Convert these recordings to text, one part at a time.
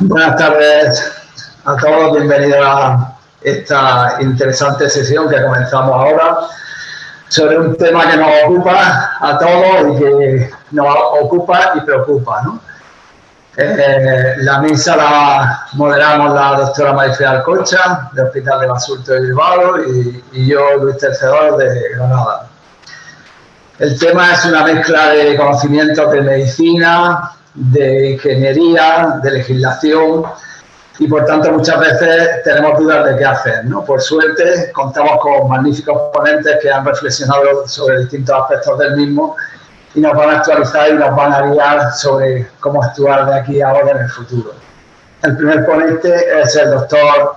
Buenas tardes a todos, bienvenidos a esta interesante sesión que comenzamos ahora sobre un tema que nos ocupa a todos y que nos ocupa y preocupa, ¿no? La misa la moderamos la doctora Marifé Alcocha, del Hospital de Basurto de Bilbao, y yo, Luis Tercedor, de Granada. El tema es una mezcla de conocimientos de medicina, de ingeniería, de legislación, y por tanto muchas veces tenemos dudas de qué hacer, ¿no? Por suerte contamos con magníficos ponentes que han reflexionado sobre distintos aspectos del mismo y nos van a actualizar y nos van a guiar sobre cómo actuar de aquí a ahora en el futuro. El primer ponente es el doctor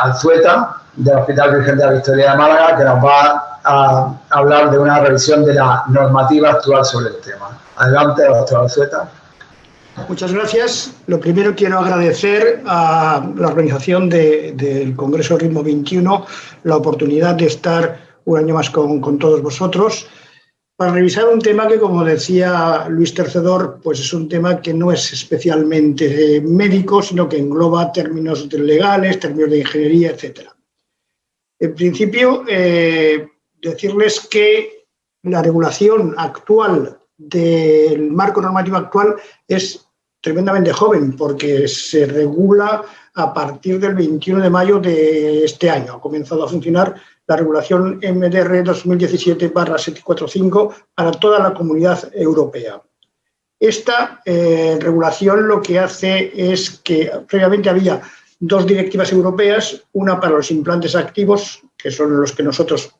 Alzueta, del Hospital Virgen de la Victoria de Málaga, que nos va a hablar de una revisión de la normativa actual sobre el tema. Adelante, doctor Alzueta. Muchas gracias. Lo primero, quiero agradecer a la organización del Congreso Ritmo 21 la oportunidad de estar un año más con todos vosotros para revisar un tema que, como decía Luis Tercedor, pues es un tema que no es especialmente médico, sino que engloba términos legales, términos de ingeniería, etc. En principio, decirles que la regulación actual del marco normativo actual es tremendamente joven, porque se regula a partir del 21 de mayo de este año. Ha comenzado a funcionar la regulación MDR 2017/745 para toda la Comunidad Europea. Esta regulación lo que hace es que previamente había dos directivas europeas, una para los implantes activos, que son los que nosotros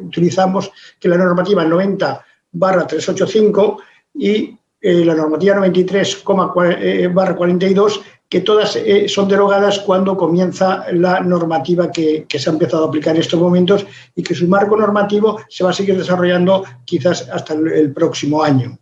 utilizamos, que es la normativa 90/385 y la normativa 93/42, que todas son derogadas cuando comienza la normativa que se ha empezado a aplicar en estos momentos y que su marco normativo se va a seguir desarrollando quizás hasta el próximo año.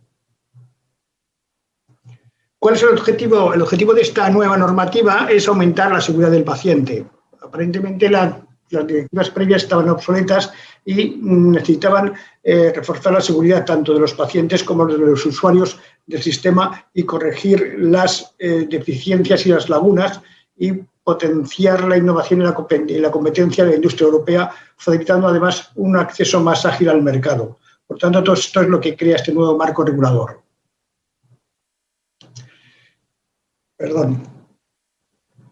¿Cuál es el objetivo? El objetivo de esta nueva normativa es aumentar la seguridad del paciente. Aparentemente las directivas previas estaban obsoletas y necesitaban reforzar la seguridad tanto de los pacientes como de los usuarios del sistema y corregir las deficiencias y las lagunas y potenciar la innovación y la competencia de la industria europea, facilitando además un acceso más ágil al mercado. Por tanto, todo esto es lo que crea este nuevo marco regulador.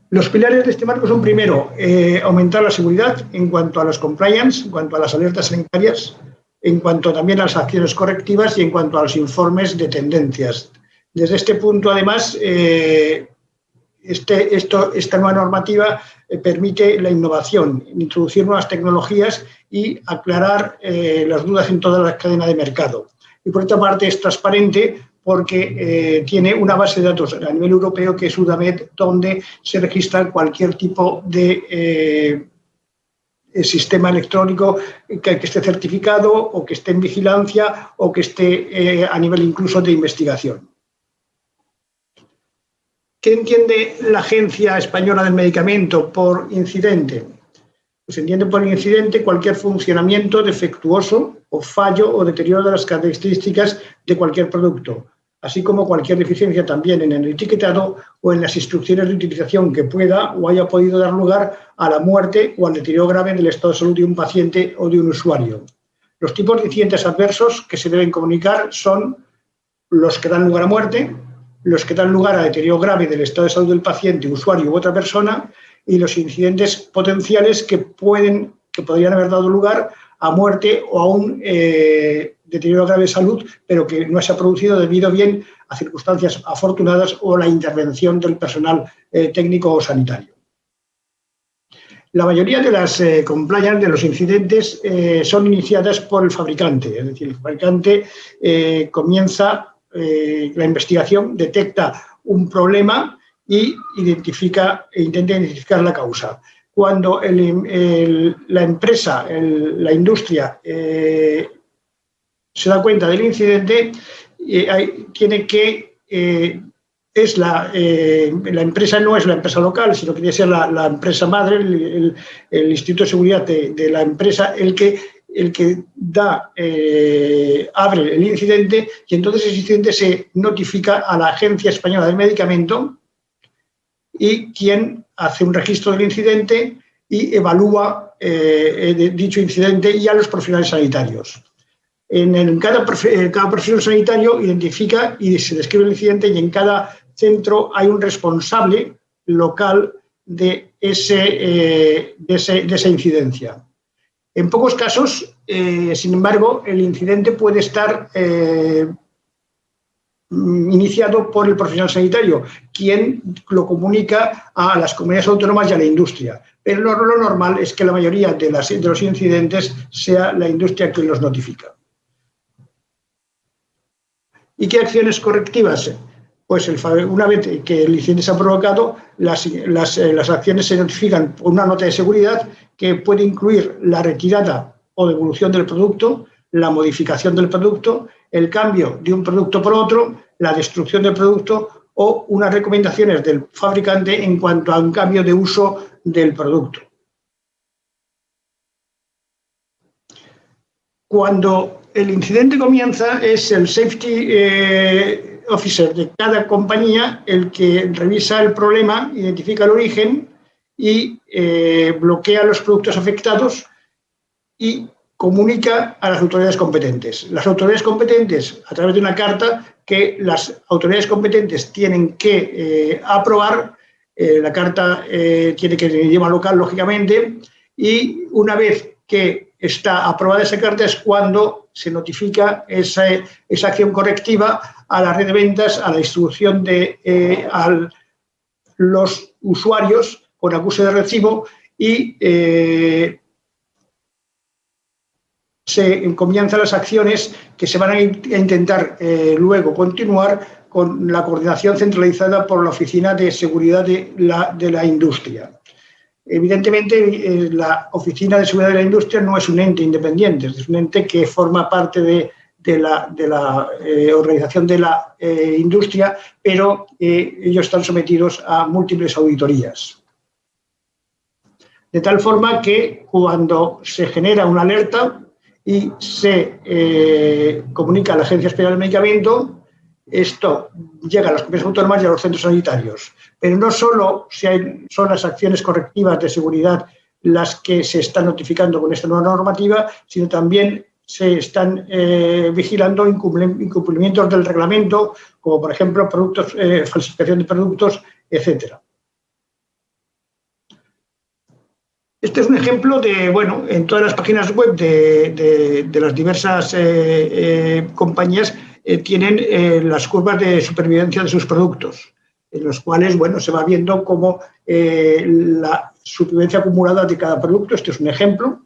Los pilares de este marco son, primero, aumentar la seguridad en cuanto a los compliance, en cuanto a las alertas sanitarias, en cuanto también a las acciones correctivas y en cuanto a los informes de tendencias. Desde este punto, además, esta nueva normativa permite la innovación, introducir nuevas tecnologías y aclarar las dudas en toda la cadena de mercado. Y por otra parte, es transparente porque tiene una base de datos a nivel europeo que es UDAMED, donde se registra cualquier tipo de sistema electrónico que esté certificado o que esté en vigilancia o que esté a nivel incluso de investigación. ¿Qué entiende la Agencia Española del Medicamento por incidente? Pues entiende por incidente cualquier funcionamiento defectuoso o fallo o deterioro de las características de cualquier producto, así como cualquier deficiencia también en el etiquetado o en las instrucciones de utilización que pueda o haya podido dar lugar a la muerte o al deterioro grave del estado de salud de un paciente o de un usuario. Los tipos de incidentes adversos que se deben comunicar son los que dan lugar a muerte, los que dan lugar a deterioro grave del estado de salud del paciente, usuario u otra persona, y los incidentes potenciales que podrían haber dado lugar a muerte o a un deterioro grave de salud, pero que no se ha producido debido bien a circunstancias afortunadas o la intervención del personal técnico o sanitario. La mayoría de las compliance de los incidentes son iniciadas por el fabricante, es decir, el fabricante comienza la investigación, detecta un problema y intenta identificar la causa. Cuando la empresa, la industria, se da cuenta del incidente, tiene que la empresa no es la empresa local, sino que tiene que ser la empresa madre, el Instituto de Seguridad de la empresa, el que abre el incidente, y entonces ese incidente se notifica a la Agencia Española del Medicamento, y quien hace un registro del incidente y evalúa dicho incidente y a los profesionales sanitarios. Cada profesional sanitario identifica y se describe el incidente, y en cada centro hay un responsable local de esa incidencia. En pocos casos, sin embargo, el incidente puede estar iniciado por el profesional sanitario, quien lo comunica a las comunidades autónomas y a la industria. Pero lo normal es que la mayoría de los incidentes sea la industria quien los notifica. ¿Y qué acciones correctivas? Pues una vez que el incidente se ha provocado, las acciones se notifican por una nota de seguridad que puede incluir la retirada o devolución del producto, la modificación del producto, el cambio de un producto por otro, la destrucción del producto o unas recomendaciones del fabricante en cuanto a un cambio de uso del producto. Cuando el incidente comienza, es el safety officer de cada compañía el que revisa el problema, identifica el origen y bloquea los productos afectados y comunica a las autoridades competentes. Las autoridades competentes, a través de una carta que las autoridades competentes tienen que aprobar, la carta tiene que ir idioma local, lógicamente, y una vez que está aprobada esa carta es cuando se notifica esa acción correctiva a la red de ventas, a la distribución a los usuarios con acuse de recibo y se comienzan las acciones que se van a intentar luego continuar con la coordinación centralizada por la Oficina de Seguridad de la Industria. Evidentemente, la Oficina de Seguridad de la Industria no es un ente independiente, es un ente que forma parte de la organización de la industria, pero ellos están sometidos a múltiples auditorías. De tal forma que cuando se genera una alerta y se comunica a la Agencia Española del Medicamento, esto llega a las comunidades autónomas y a los centros sanitarios. Pero no solo son las acciones correctivas de seguridad las que se están notificando con esta nueva normativa, sino también se están vigilando incumplimientos del reglamento, como por ejemplo falsificación de productos, etc. Este es un ejemplo de, en todas las páginas web de las diversas compañías tienen las curvas de supervivencia de sus productos, en los cuales, se va viendo cómo la supervivencia acumulada de cada producto. Este es un ejemplo.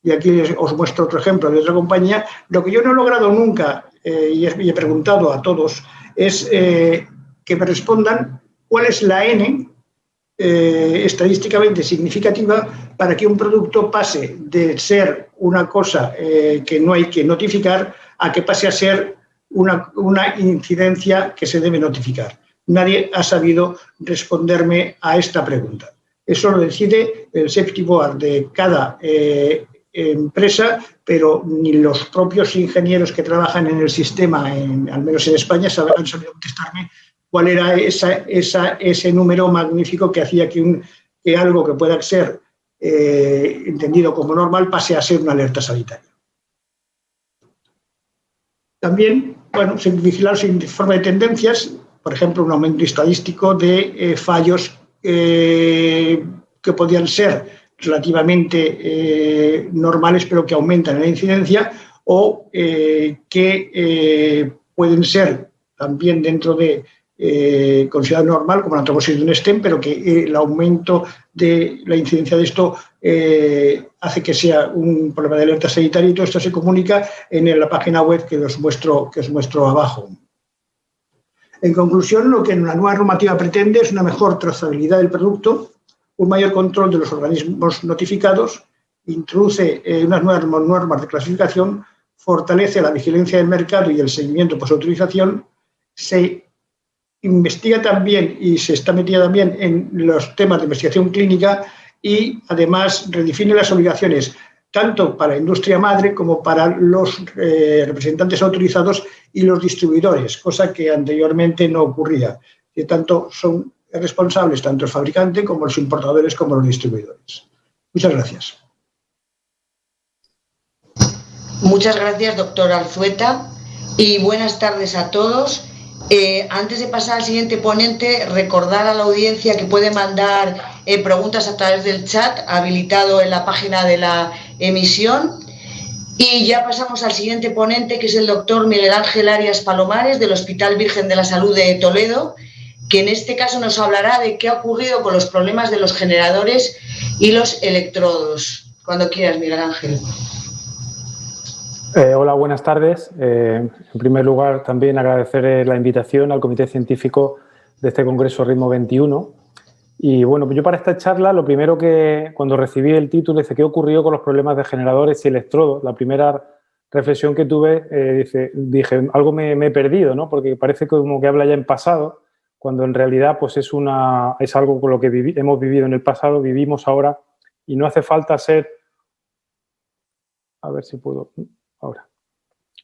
Y aquí os muestro otro ejemplo de otra compañía. Lo que yo no he logrado nunca, y he preguntado a todos, es que me respondan cuál es la N estadísticamente significativa para que un producto pase de ser una cosa que no hay que notificar a que pase a ser una incidencia que se debe notificar. Nadie ha sabido responderme a esta pregunta. Eso lo decide el Safety Board de cada empresa, pero ni los propios ingenieros que trabajan en el sistema, al menos en España, han sabido contestarme cuál era ese número magnífico que hacía que algo que pueda ser entendido como normal pase a ser una alerta sanitaria. También, vigilar su informe de tendencias, por ejemplo, un aumento estadístico de fallos que podían ser relativamente normales, pero que aumentan en la incidencia, o que pueden ser también dentro de considerado normal, como la trombosis de un stent, pero que el aumento de la incidencia de esto hace que sea un problema de alerta sanitaria, y todo esto se comunica en la página web que os muestro abajo. En conclusión, lo que la nueva normativa pretende es una mejor trazabilidad del producto, un mayor control de los organismos notificados, introduce unas nuevas normas de clasificación, fortalece la vigilancia del mercado y el seguimiento posautorización, se investiga también y se está metida también en los temas de investigación clínica, y además redefine las obligaciones tanto para la industria madre como para los representantes autorizados y los distribuidores, cosa que anteriormente no ocurría. Por tanto, son responsables tanto el fabricante como los importadores como los distribuidores. Muchas gracias. Muchas gracias, doctor Alzueta, y buenas tardes a todos. Antes de pasar al siguiente ponente, recordar a la audiencia que puede mandar preguntas a través del chat habilitado en la página de la emisión. Y ya pasamos al siguiente ponente, que es el doctor Miguel Ángel Arias Palomares, del Hospital Virgen de la Salud de Toledo, que en este caso nos hablará de qué ha ocurrido con los problemas de los generadores y los electrodos. Cuando quieras, Miguel Ángel. Hola, buenas tardes. En primer lugar, también agradecer la invitación al Comité Científico de este Congreso Ritmo 21. Y bueno, yo para esta charla, lo primero que, cuando recibí el título, dice, ¿qué ocurrió con los problemas de generadores y electrodos? La primera reflexión que tuve, dije, algo me he perdido, ¿no? Porque parece como que habla ya en pasado, cuando en realidad pues es algo con lo que hemos vivido en el pasado, vivimos ahora, y no hace falta ser... A ver si puedo... Ahora,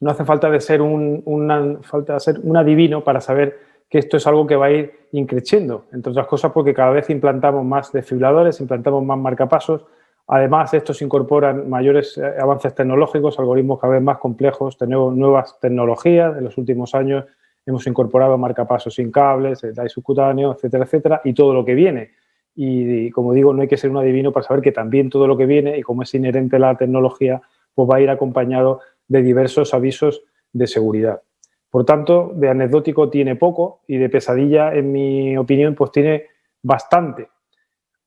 no hace falta de ser un adivino para saber que esto es algo que va a ir increciendo, entre otras cosas porque cada vez implantamos más desfibriladores, implantamos más marcapasos, además estos incorporan mayores avances tecnológicos, algoritmos cada vez más complejos, tenemos nuevas tecnologías, en los últimos años hemos incorporado marcapasos sin cables, DAI subcutáneo, etcétera, etcétera, y todo lo que viene. Y como digo, no hay que ser un adivino para saber que también todo lo que viene, y como es inherente a la tecnología, pues va a ir acompañado de diversos avisos de seguridad. Por tanto, de anecdótico tiene poco y de pesadilla, en mi opinión, pues tiene bastante.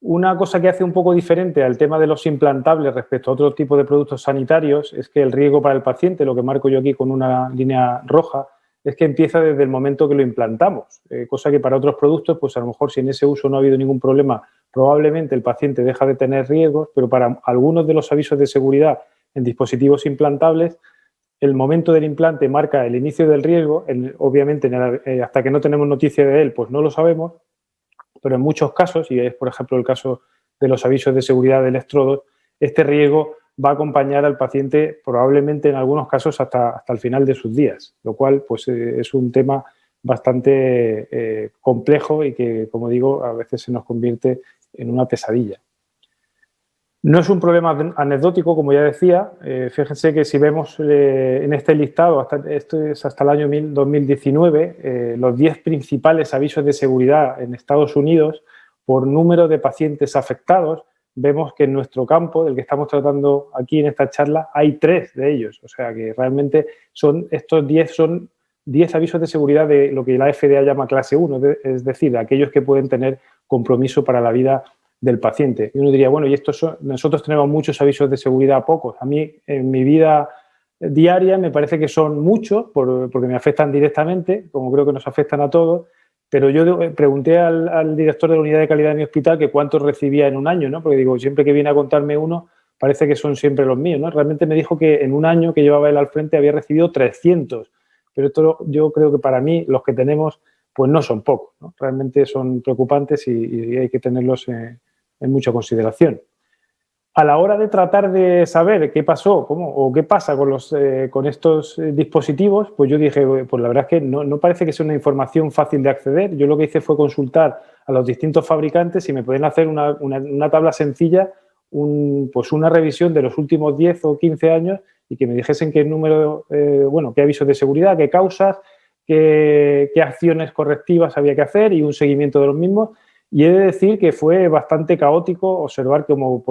Una cosa que hace un poco diferente al tema de los implantables respecto a otro tipo de productos sanitarios es que el riesgo para el paciente, lo que marco yo aquí con una línea roja, es que empieza desde el momento que lo implantamos, cosa que para otros productos, pues a lo mejor si en ese uso no ha habido ningún problema, probablemente el paciente deja de tener riesgos, pero para algunos de los avisos de seguridad en dispositivos implantables, el momento del implante marca el inicio del riesgo, obviamente hasta que no tenemos noticia de él, pues no lo sabemos, pero en muchos casos, y es por ejemplo el caso de los avisos de seguridad de electrodos, este riesgo va a acompañar al paciente probablemente en algunos casos hasta el final de sus días, lo cual pues es un tema bastante complejo y que, como digo, a veces se nos convierte en una pesadilla. No es un problema anecdótico, como ya decía. Fíjense que si vemos en este listado, esto es hasta el año 2019, los 10 principales avisos de seguridad en Estados Unidos por número de pacientes afectados, vemos que en nuestro campo, del que estamos tratando aquí en esta charla, hay 3 de ellos. O sea que realmente estos 10 son 10 avisos de seguridad de lo que la FDA llama clase 1, es decir, aquellos que pueden tener compromiso para la vida del paciente. Y uno diría, bueno, y nosotros tenemos muchos avisos de seguridad, pocos. A mí, en mi vida diaria, me parece que son muchos, porque me afectan directamente, como creo que nos afectan a todos, pero yo pregunté al director de la unidad de calidad de mi hospital que cuántos recibía en un año, ¿no? Porque digo, siempre que viene a contarme uno, parece que son siempre los míos, ¿no? Realmente me dijo que en un año que llevaba él al frente había recibido 300, pero esto yo creo que para mí, los que tenemos, pues no son pocos, ¿no? Realmente son preocupantes y hay que tenerlos en mucha consideración. A la hora de tratar de saber qué pasó o qué pasa con estos dispositivos, pues yo dije, pues la verdad es que no parece que sea una información fácil de acceder. Yo lo que hice fue consultar a los distintos fabricantes si me pueden hacer una tabla sencilla, pues una revisión de los últimos 10 o 15 años y que me dijesen qué número, qué avisos de seguridad, qué causas, qué acciones correctivas había que hacer y un seguimiento de los mismos. Y he de decir que fue bastante caótico observar como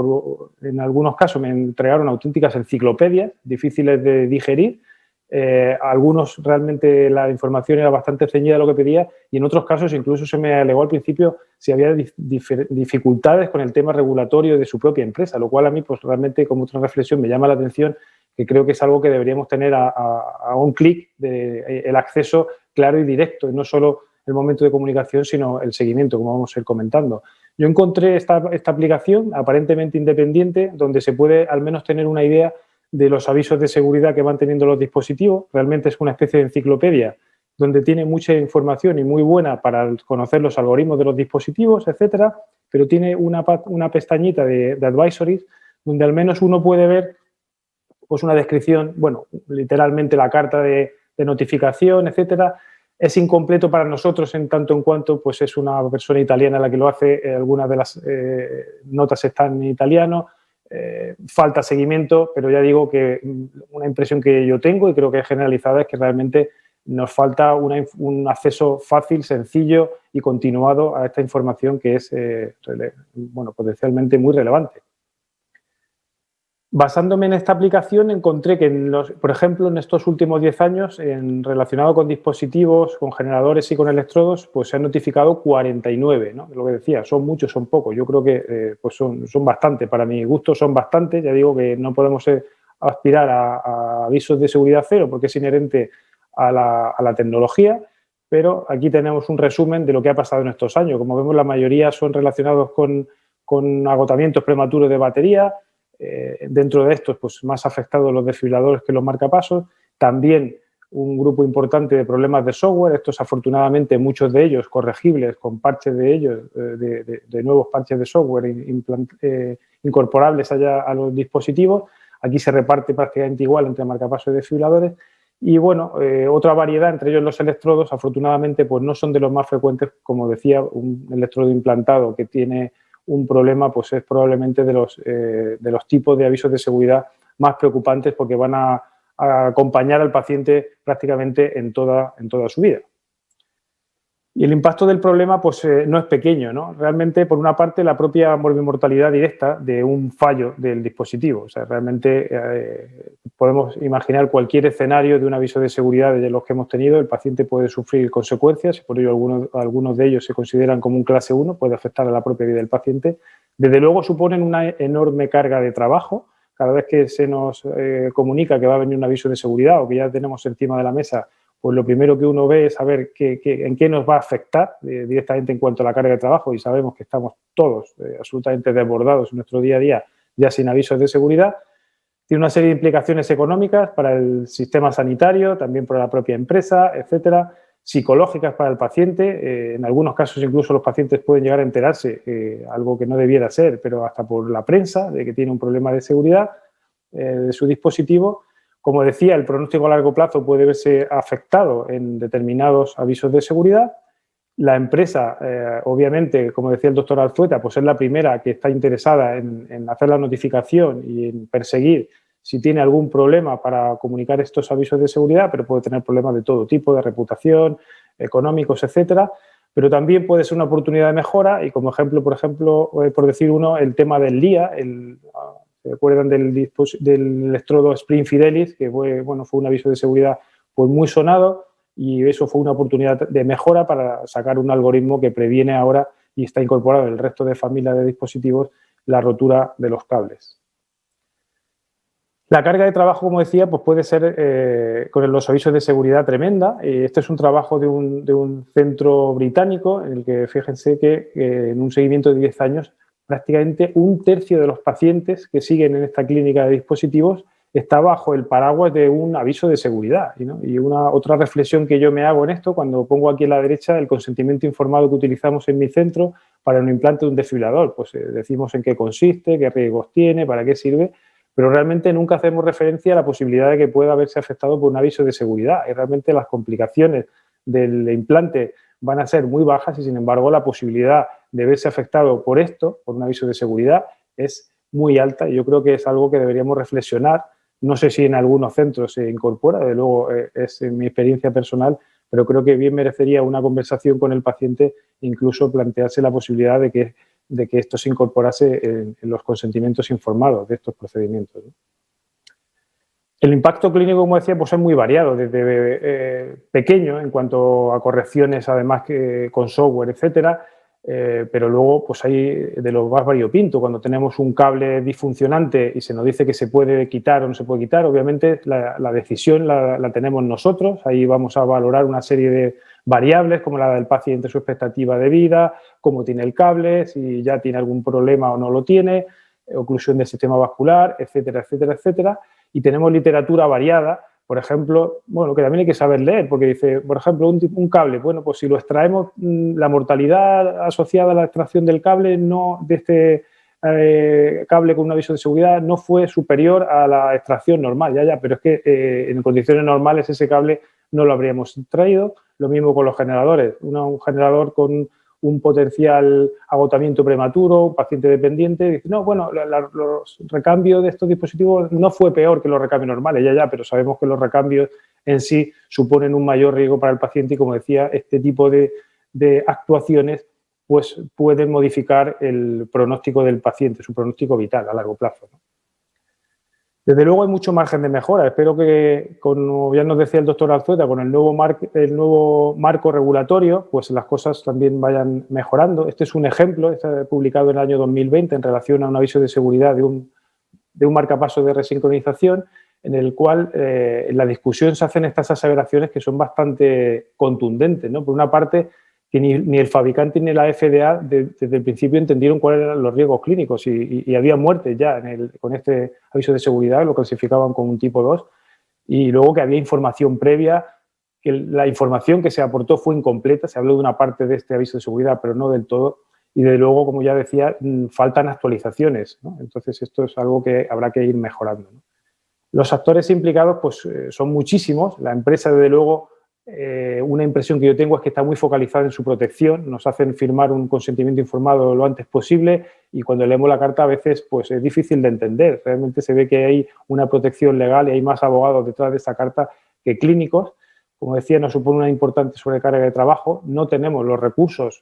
en algunos casos me entregaron auténticas enciclopedias difíciles de digerir. Algunos realmente la información era bastante ceñida a lo que pedía y en otros casos incluso se me alegó al principio si había dificultades con el tema regulatorio de su propia empresa, lo cual a mí pues realmente como otra reflexión me llama la atención, que creo que es algo que deberíamos tener a un clic, el acceso claro y directo, y no solo el momento de comunicación, sino el seguimiento, como vamos a ir comentando. Yo encontré esta aplicación aparentemente independiente, donde se puede al menos tener una idea de los avisos de seguridad que van teniendo los dispositivos. Realmente es una especie de enciclopedia donde tiene mucha información y muy buena para conocer los algoritmos de los dispositivos, etcétera, pero tiene una pestañita de advisories donde al menos uno puede ver pues una descripción, bueno, literalmente la carta de notificación, etcétera, Es incompleto para nosotros en tanto en cuanto pues es una persona italiana la que lo hace, algunas de las notas están en italiano, falta seguimiento, pero ya digo que una impresión que yo tengo y creo que es generalizada es que realmente nos falta un acceso fácil, sencillo y continuado a esta información que es bueno, potencialmente muy relevante. Basándome en esta aplicación encontré que, por ejemplo, en estos últimos 10 años, relacionado con dispositivos, con generadores y con electrodos, pues se han notificado 49, ¿no? Lo que decía, son muchos, son pocos. Yo creo que pues son bastante. Para mi gusto son bastantes. Ya digo que no podemos aspirar a avisos de seguridad cero porque es inherente a la tecnología, pero aquí tenemos un resumen de lo que ha pasado en estos años. Como vemos, la mayoría son relacionados con agotamientos prematuros de batería. Dentro de estos, pues más afectados los desfibriladores que los marcapasos. También un grupo importante de problemas de software. Estos, afortunadamente, muchos de ellos corregibles con parches de ellos, de nuevos parches de software incorporables a los dispositivos. Aquí se reparte prácticamente igual entre marcapasos y desfibriladores. Y, bueno, otra variedad, entre ellos los electrodos, afortunadamente, pues no son de los más frecuentes. Como decía, un electrodo implantado que tiene un problema, pues es probablemente de los tipos de avisos de seguridad más preocupantes porque van a acompañar al paciente prácticamente en toda su vida. Y el impacto del problema pues no es pequeño, ¿no? Realmente, por una parte, la propia morbimortalidad directa de un fallo del dispositivo. O sea, realmente podemos imaginar cualquier escenario de un aviso de seguridad de los que hemos tenido. El paciente puede sufrir consecuencias y por ello algunos de ellos se consideran como un clase 1, puede afectar a la propia vida del paciente. Desde luego suponen una enorme carga de trabajo. Cada vez que se nos comunica que va a venir un aviso de seguridad o que ya tenemos encima de la mesa, pues lo primero que uno ve es saber en qué nos va a afectar directamente en cuanto a la carga de trabajo, y sabemos que estamos todos absolutamente desbordados en nuestro día a día ya sin avisos de seguridad. Tiene una serie de implicaciones económicas para el sistema sanitario, también para la propia empresa, etcétera, psicológicas para el paciente. En algunos casos incluso los pacientes pueden llegar a enterarse, algo que no debiera ser, pero hasta por la prensa, de que tiene un problema de seguridad de su dispositivo. Como decía, el pronóstico a largo plazo puede verse afectado en determinados avisos de seguridad. La empresa, obviamente, como decía el doctor Alzueta, pues es la primera que está interesada en hacer la notificación y en perseguir si tiene algún problema para comunicar estos avisos de seguridad, pero puede tener problemas de todo tipo, de reputación, económicos, etcétera. Pero también puede ser una oportunidad de mejora y, como ejemplo, por decir uno, el tema del LIA, ¿se acuerdan del electrodo Spring Fidelis? Que fue un aviso de seguridad pues muy sonado, y eso fue una oportunidad de mejora para sacar un algoritmo que previene ahora y está incorporado en el resto de familia de dispositivos la rotura de los cables. La carga de trabajo, como decía, pues puede ser con los avisos de seguridad tremenda. Este es un trabajo de un centro británico en el que, fíjense que en un seguimiento de 10 años, prácticamente un tercio de los pacientes que siguen en esta clínica de dispositivos está bajo el paraguas de un aviso de seguridad, ¿no? Y otra reflexión que yo me hago en esto, cuando pongo aquí a la derecha el consentimiento informado que utilizamos en mi centro para un implante de un desfibrilador, pues decimos en qué consiste, qué riesgos tiene, para qué sirve, pero realmente nunca hacemos referencia a la posibilidad de que pueda haberse afectado por un aviso de seguridad, y realmente las complicaciones del implante van a ser muy bajas y, sin embargo, la posibilidad de verse afectado por esto, por un aviso de seguridad, es muy alta, y yo creo que es algo que deberíamos reflexionar. No sé si en algunos centros se incorpora, desde luego es mi experiencia personal, pero creo que bien merecería una conversación con el paciente, incluso plantearse la posibilidad de que esto se incorporase en los consentimientos informados de estos procedimientos, ¿no? El impacto clínico, como decía, pues es muy variado, desde pequeño en cuanto a correcciones, además que con software, etcétera, pero luego pues hay de lo más variopinto. Cuando tenemos un cable disfuncionante y se nos dice que se puede quitar o no se puede quitar, obviamente la decisión la tenemos nosotros. Ahí vamos a valorar una serie de variables como la del paciente, su expectativa de vida, cómo tiene el cable, si ya tiene algún problema o no lo tiene, oclusión del sistema vascular, etcétera, etcétera, etcétera. Y tenemos literatura variada, por ejemplo, que también hay que saber leer, porque dice, por ejemplo, un cable, bueno, pues si lo extraemos, la mortalidad asociada a la extracción del cable, de este cable con un aviso de seguridad, no fue superior a la extracción normal, pero es que en condiciones normales ese cable no lo habríamos traído. Lo mismo con los generadores. Un generador con un potencial agotamiento prematuro, un paciente dependiente, dice, no, bueno, los recambios de estos dispositivos no fue peor que los recambios normales, pero sabemos que los recambios en sí suponen un mayor riesgo para el paciente y, como decía, este tipo de actuaciones pues pueden modificar el pronóstico del paciente, su pronóstico vital a largo plazo, ¿no? Desde luego hay mucho margen de mejora. Espero que, como ya nos decía el doctor Alzueta, con el nuevo marco regulatorio, pues las cosas también vayan mejorando. Este es un ejemplo, está publicado en el año 2020 en relación a un aviso de seguridad de un marcapasos de resincronización, en el cual en la discusión se hacen estas aseveraciones que son bastante contundentes, ¿no? Por una parte, que ni el fabricante ni la FDA desde el principio entendieron cuáles eran los riesgos clínicos y había muertes ya con este aviso de seguridad, lo clasificaban como un tipo 2, y luego que había información previa, que la información que se aportó fue incompleta, se habló de una parte de este aviso de seguridad, pero no del todo, y de luego, como ya decía, faltan actualizaciones, ¿no? Entonces esto es algo que habrá que ir mejorando, ¿no? Los actores implicados pues son muchísimos, la empresa desde luego. Una impresión que yo tengo es que está muy focalizada en su protección, nos hacen firmar un consentimiento informado lo antes posible y cuando leemos la carta a veces pues es difícil de entender. Realmente se ve que hay una protección legal y hay más abogados detrás de esta carta que clínicos. Como decía, nos supone una importante sobrecarga de trabajo. No tenemos los recursos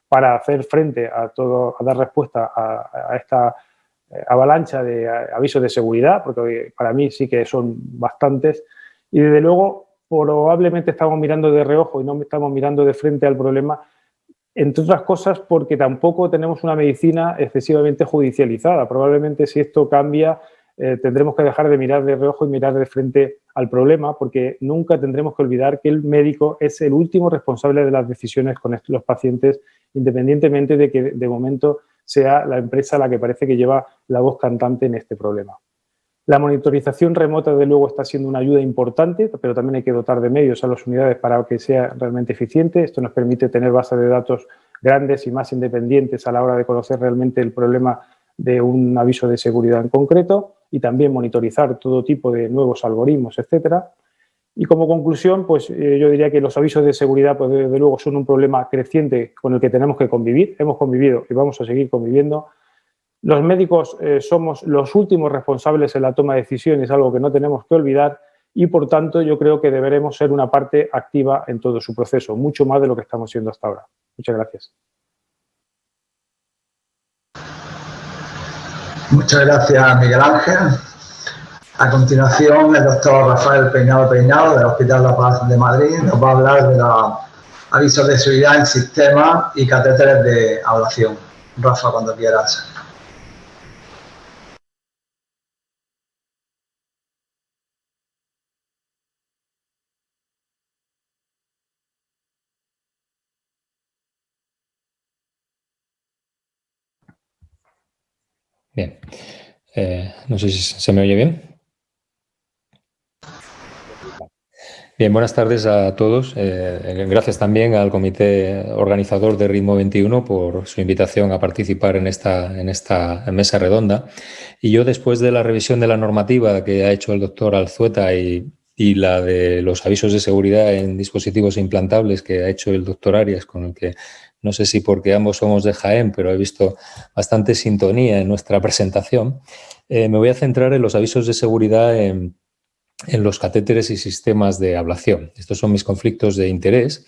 para hacer frente a dar respuesta a esta avalancha de avisos de seguridad, porque para mí sí que son bastantes. Y desde luego probablemente estamos mirando de reojo y no estamos mirando de frente al problema, entre otras cosas porque tampoco tenemos una medicina excesivamente judicializada. Probablemente si esto cambia tendremos que dejar de mirar de reojo y mirar de frente al problema, porque nunca tendremos que olvidar que el médico es el último responsable de las decisiones con los pacientes, independientemente de que de momento sea la empresa la que parece que lleva la voz cantante en este problema. La monitorización remota, desde luego, está siendo una ayuda importante, pero también hay que dotar de medios a las unidades para que sea realmente eficiente. Esto nos permite tener bases de datos grandes y más independientes a la hora de conocer realmente el problema de un aviso de seguridad en concreto y también monitorizar todo tipo de nuevos algoritmos, etcétera. Y como conclusión, pues yo diría que los avisos de seguridad, pues desde luego, son un problema creciente con el que tenemos que convivir. Hemos convivido y vamos a seguir conviviendo. Los médicos somos los últimos responsables en la toma de decisiones, algo que no tenemos que olvidar y, por tanto, yo creo que deberemos ser una parte activa en todo su proceso, mucho más de lo que estamos siendo hasta ahora. Muchas gracias. Muchas gracias, Miguel Ángel. A continuación, el doctor Rafael Peinado del Hospital La Paz de Madrid nos va a hablar de los avisos de seguridad en sistemas y catéteres de ablación. Rafa, cuando quieras. Bien, no sé si se me oye bien. Bien, buenas tardes a todos. Gracias también al comité organizador de Ritmo 21 por su invitación a participar en esta mesa redonda. Y yo, después de la revisión de la normativa que ha hecho el doctor Alzueta y la de los avisos de seguridad en dispositivos implantables que ha hecho el doctor Arias, con el que no sé si porque ambos somos de Jaén, pero he visto bastante sintonía en nuestra presentación, me voy a centrar en los avisos de seguridad en los catéteres y sistemas de ablación. Estos son mis conflictos de interés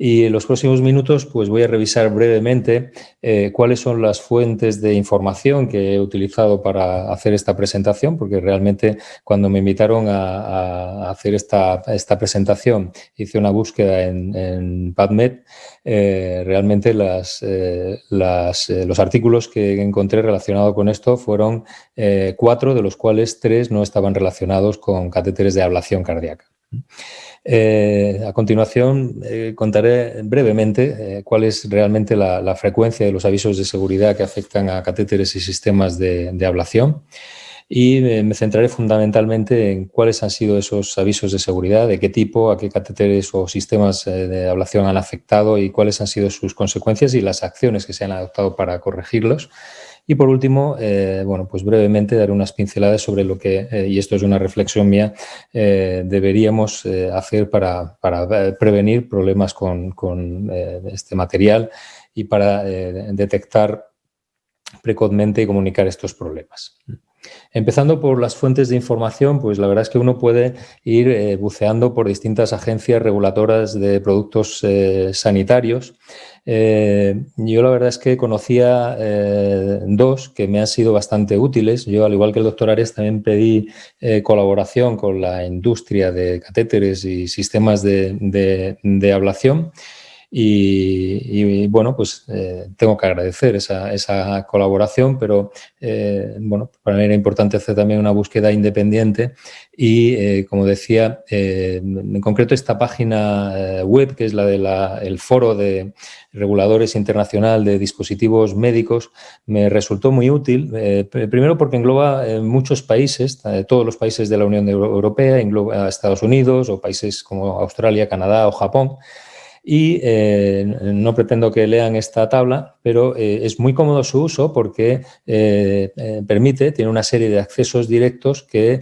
y en los próximos minutos pues voy a revisar brevemente cuáles son las fuentes de información que he utilizado para hacer esta presentación, porque realmente cuando me invitaron a hacer esta presentación hice una búsqueda en PubMed. Realmente los artículos que encontré relacionados con esto fueron 4, de los cuales 3 no estaban relacionados con catéteres de ablación cardíaca. A continuación contaré brevemente cuál es realmente la frecuencia de los avisos de seguridad que afectan a catéteres y sistemas de ablación. y me centraré fundamentalmente en cuáles han sido esos avisos de seguridad, de qué tipo, a qué catéteres o sistemas de ablación han afectado y cuáles han sido sus consecuencias y las acciones que se han adoptado para corregirlos. Y por último, bueno, pues brevemente daré unas pinceladas sobre lo que, y esto es una reflexión mía, deberíamos hacer para prevenir problemas con este material y para detectar precozmente y comunicar estos problemas. Empezando por las fuentes de información, pues la verdad es que uno puede ir buceando por distintas agencias reguladoras de productos sanitarios. Yo la verdad es que conocía dos que me han sido bastante útiles. Yo, al igual que el doctor Arias, también pedí colaboración con la industria de catéteres y sistemas de ablación. Y bueno, pues tengo que agradecer esa colaboración, pero bueno, para mí era importante hacer también una búsqueda independiente y, como decía, en concreto esta página web, que es la del Foro de Reguladores Internacional de Dispositivos Médicos, me resultó muy útil, primero porque engloba muchos países, todos los países de la Unión Europea, engloba a Estados Unidos o países como Australia, Canadá o Japón. Y no pretendo que lean esta tabla, pero es muy cómodo su uso porque tiene una serie de accesos directos que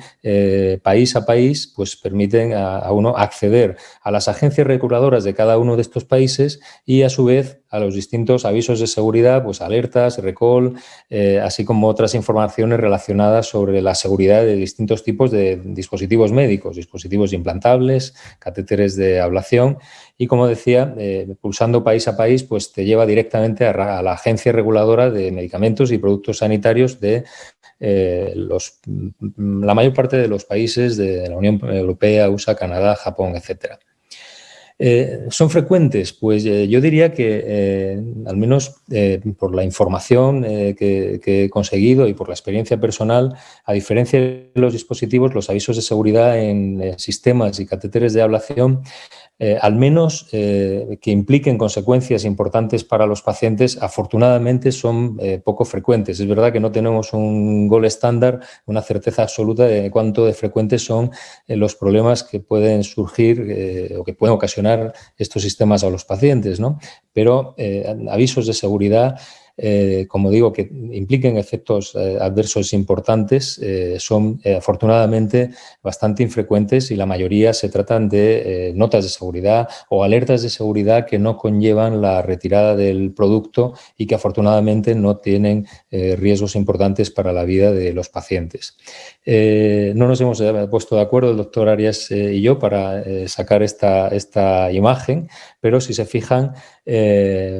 país a país pues permiten a uno acceder a las agencias reguladoras de cada uno de estos países y a su vez a los distintos avisos de seguridad, pues alertas, recall, así como otras informaciones relacionadas sobre la seguridad de distintos tipos de dispositivos médicos, dispositivos implantables, catéteres de ablación. Y como decía, pulsando país a país, pues te lleva directamente a la agencia reguladora de medicamentos y productos sanitarios de la mayor parte de los países de la Unión Europea, USA, Canadá, Japón, etcétera. ¿Son frecuentes? Pues yo diría que, al menos por la información que he conseguido y por la experiencia personal, a diferencia de los dispositivos, los avisos de seguridad en sistemas y catéteres de ablación, al menos que impliquen consecuencias importantes para los pacientes, afortunadamente son poco frecuentes. Es verdad que no tenemos un gold estándar, una certeza absoluta de cuánto de frecuentes son los problemas que pueden surgir o que pueden ocasionar estos sistemas a los pacientes, ¿no? Pero avisos de seguridad, como digo, que impliquen efectos adversos importantes, son afortunadamente bastante infrecuentes y la mayoría se tratan de notas de seguridad o alertas de seguridad que no conllevan la retirada del producto y que afortunadamente no tienen riesgos importantes para la vida de los pacientes. No nos hemos puesto de acuerdo el doctor Arias y yo para sacar esta imagen, pero si se fijan,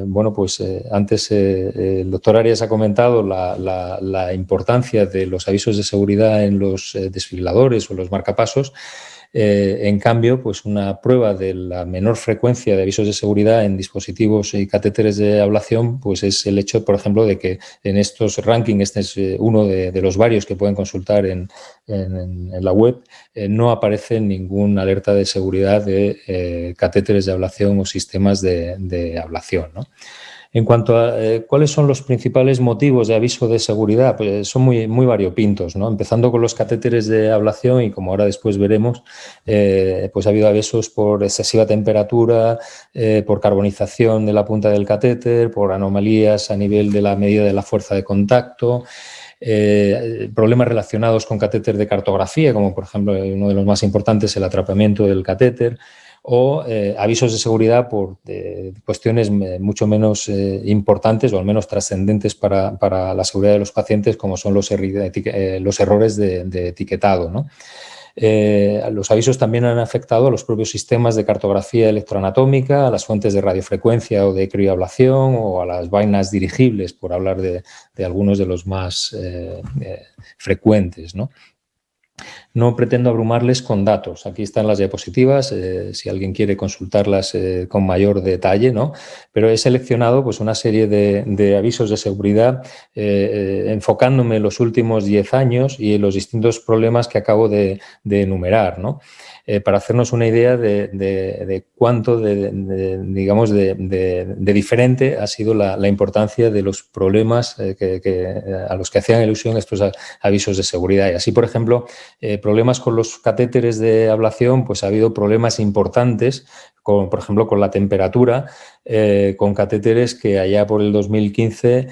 bueno, pues antes el doctor Arias ha comentado la importancia de los avisos de seguridad en los desfibriladores o los marcapasos. En cambio, pues una prueba de la menor frecuencia de avisos de seguridad en dispositivos y catéteres de ablación, pues es el hecho, por ejemplo, de que en estos rankings, este es uno de los varios que pueden consultar en la web, no aparece ninguna alerta de seguridad de catéteres de ablación o sistemas de ablación, ¿no? En cuanto a cuáles son los principales motivos de aviso de seguridad, pues son muy variopintos, ¿no? Empezando con los catéteres de ablación y, como ahora después veremos, pues ha habido avisos por excesiva temperatura, por carbonización de la punta del catéter, por anomalías a nivel de la medida de la fuerza de contacto, problemas relacionados con catéter de cartografía, como por ejemplo uno de los más importantes, el atrapamiento del catéter, o avisos de seguridad por cuestiones mucho menos importantes o al menos trascendentes para la seguridad de los pacientes, como son los errores de etiquetado, ¿no? Los avisos también han afectado a los propios sistemas de cartografía electroanatómica, a las fuentes de radiofrecuencia o de crioablación o a las vainas dirigibles, por hablar de algunos de los más frecuentes, ¿no? No pretendo abrumarles con datos. Aquí están las diapositivas, si alguien quiere consultarlas con mayor detalle, ¿no? Pero he seleccionado pues, una serie de avisos de seguridad enfocándome en los últimos 10 años y en los distintos problemas que acabo de enumerar, ¿no? Para hacernos una idea de cuánto, digamos, de diferente ha sido la importancia de los problemas a los que hacían alusión estos avisos de seguridad. Y así, por ejemplo, problemas con los catéteres de ablación, pues ha habido problemas importantes, por ejemplo, con la temperatura, con catéteres que allá por el 2015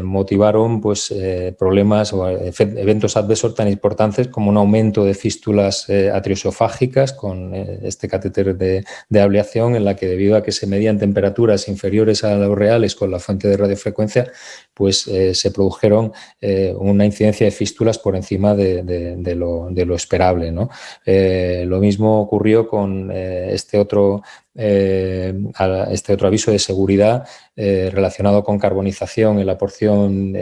motivaron pues, problemas o eventos adversos tan importantes como un aumento de fístulas atriosofágicas con este catéter de ablación, en la que debido a que se medían temperaturas inferiores a los reales con la fuente de radiofrecuencia, pues se produjeron una incidencia de fístulas por encima de lo esperable, ¿no? Lo mismo ocurrió con este otro aviso de seguridad relacionado con carbonización en la porción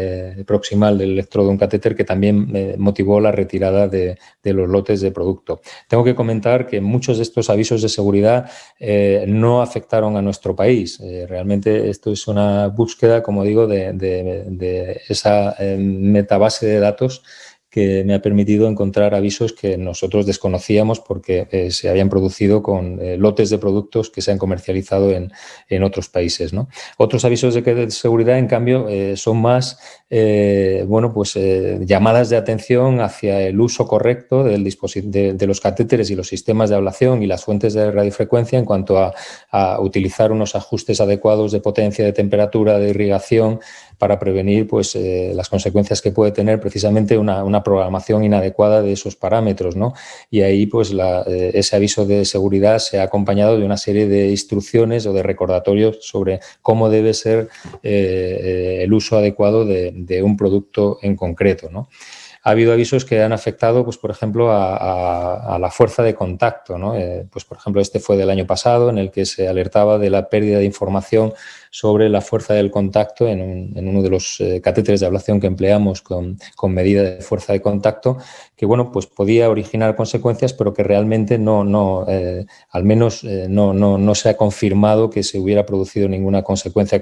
proximal del electrodo de un catéter, que también motivó la retirada de los lotes de producto. Tengo que comentar que muchos de estos avisos de seguridad no afectaron a nuestro país. Realmente esto es una búsqueda, como digo, de esa metabase de datos que me ha permitido encontrar avisos que nosotros desconocíamos porque se habían producido con lotes de productos que se han comercializado en otros países, ¿no? Otros avisos de seguridad, en cambio, son más llamadas de atención hacia el uso correcto de los catéteres y los sistemas de ablación y las fuentes de radiofrecuencia en cuanto a utilizar unos ajustes adecuados de potencia, de temperatura, de irrigación, para prevenir pues, las consecuencias que puede tener precisamente una programación inadecuada de esos parámetros, ¿no? Y ahí pues, ese aviso de seguridad se ha acompañado de una serie de instrucciones o de recordatorios sobre cómo debe ser el uso adecuado de un producto en concreto, ¿no? Ha habido avisos que han afectado, pues, por ejemplo, a la fuerza de contacto, ¿no? Pues, por ejemplo, este fue del año pasado, en el que se alertaba de la pérdida de información sobre la fuerza del contacto en uno de los catéteres de ablación que empleamos con medida de fuerza de contacto, que bueno, pues podía originar consecuencias, pero que realmente al menos no se ha confirmado que se hubiera producido ninguna consecuencia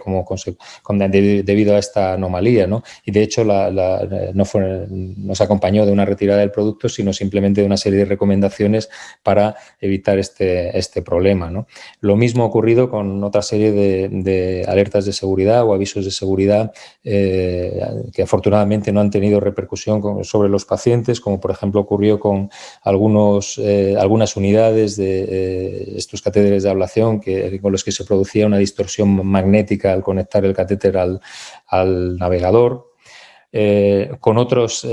debido a esta anomalía, ¿no? Y de hecho no se acompañó de una retirada del producto, sino simplemente de una serie de recomendaciones para evitar este problema, ¿no? Lo mismo ha ocurrido con otra serie de alertas de seguridad o avisos de seguridad que afortunadamente no han tenido repercusión sobre los pacientes, como por ejemplo ocurrió con algunas unidades de estos catéteres de ablación con los que se producía una distorsión magnética al conectar el catéter al navegador. Con otros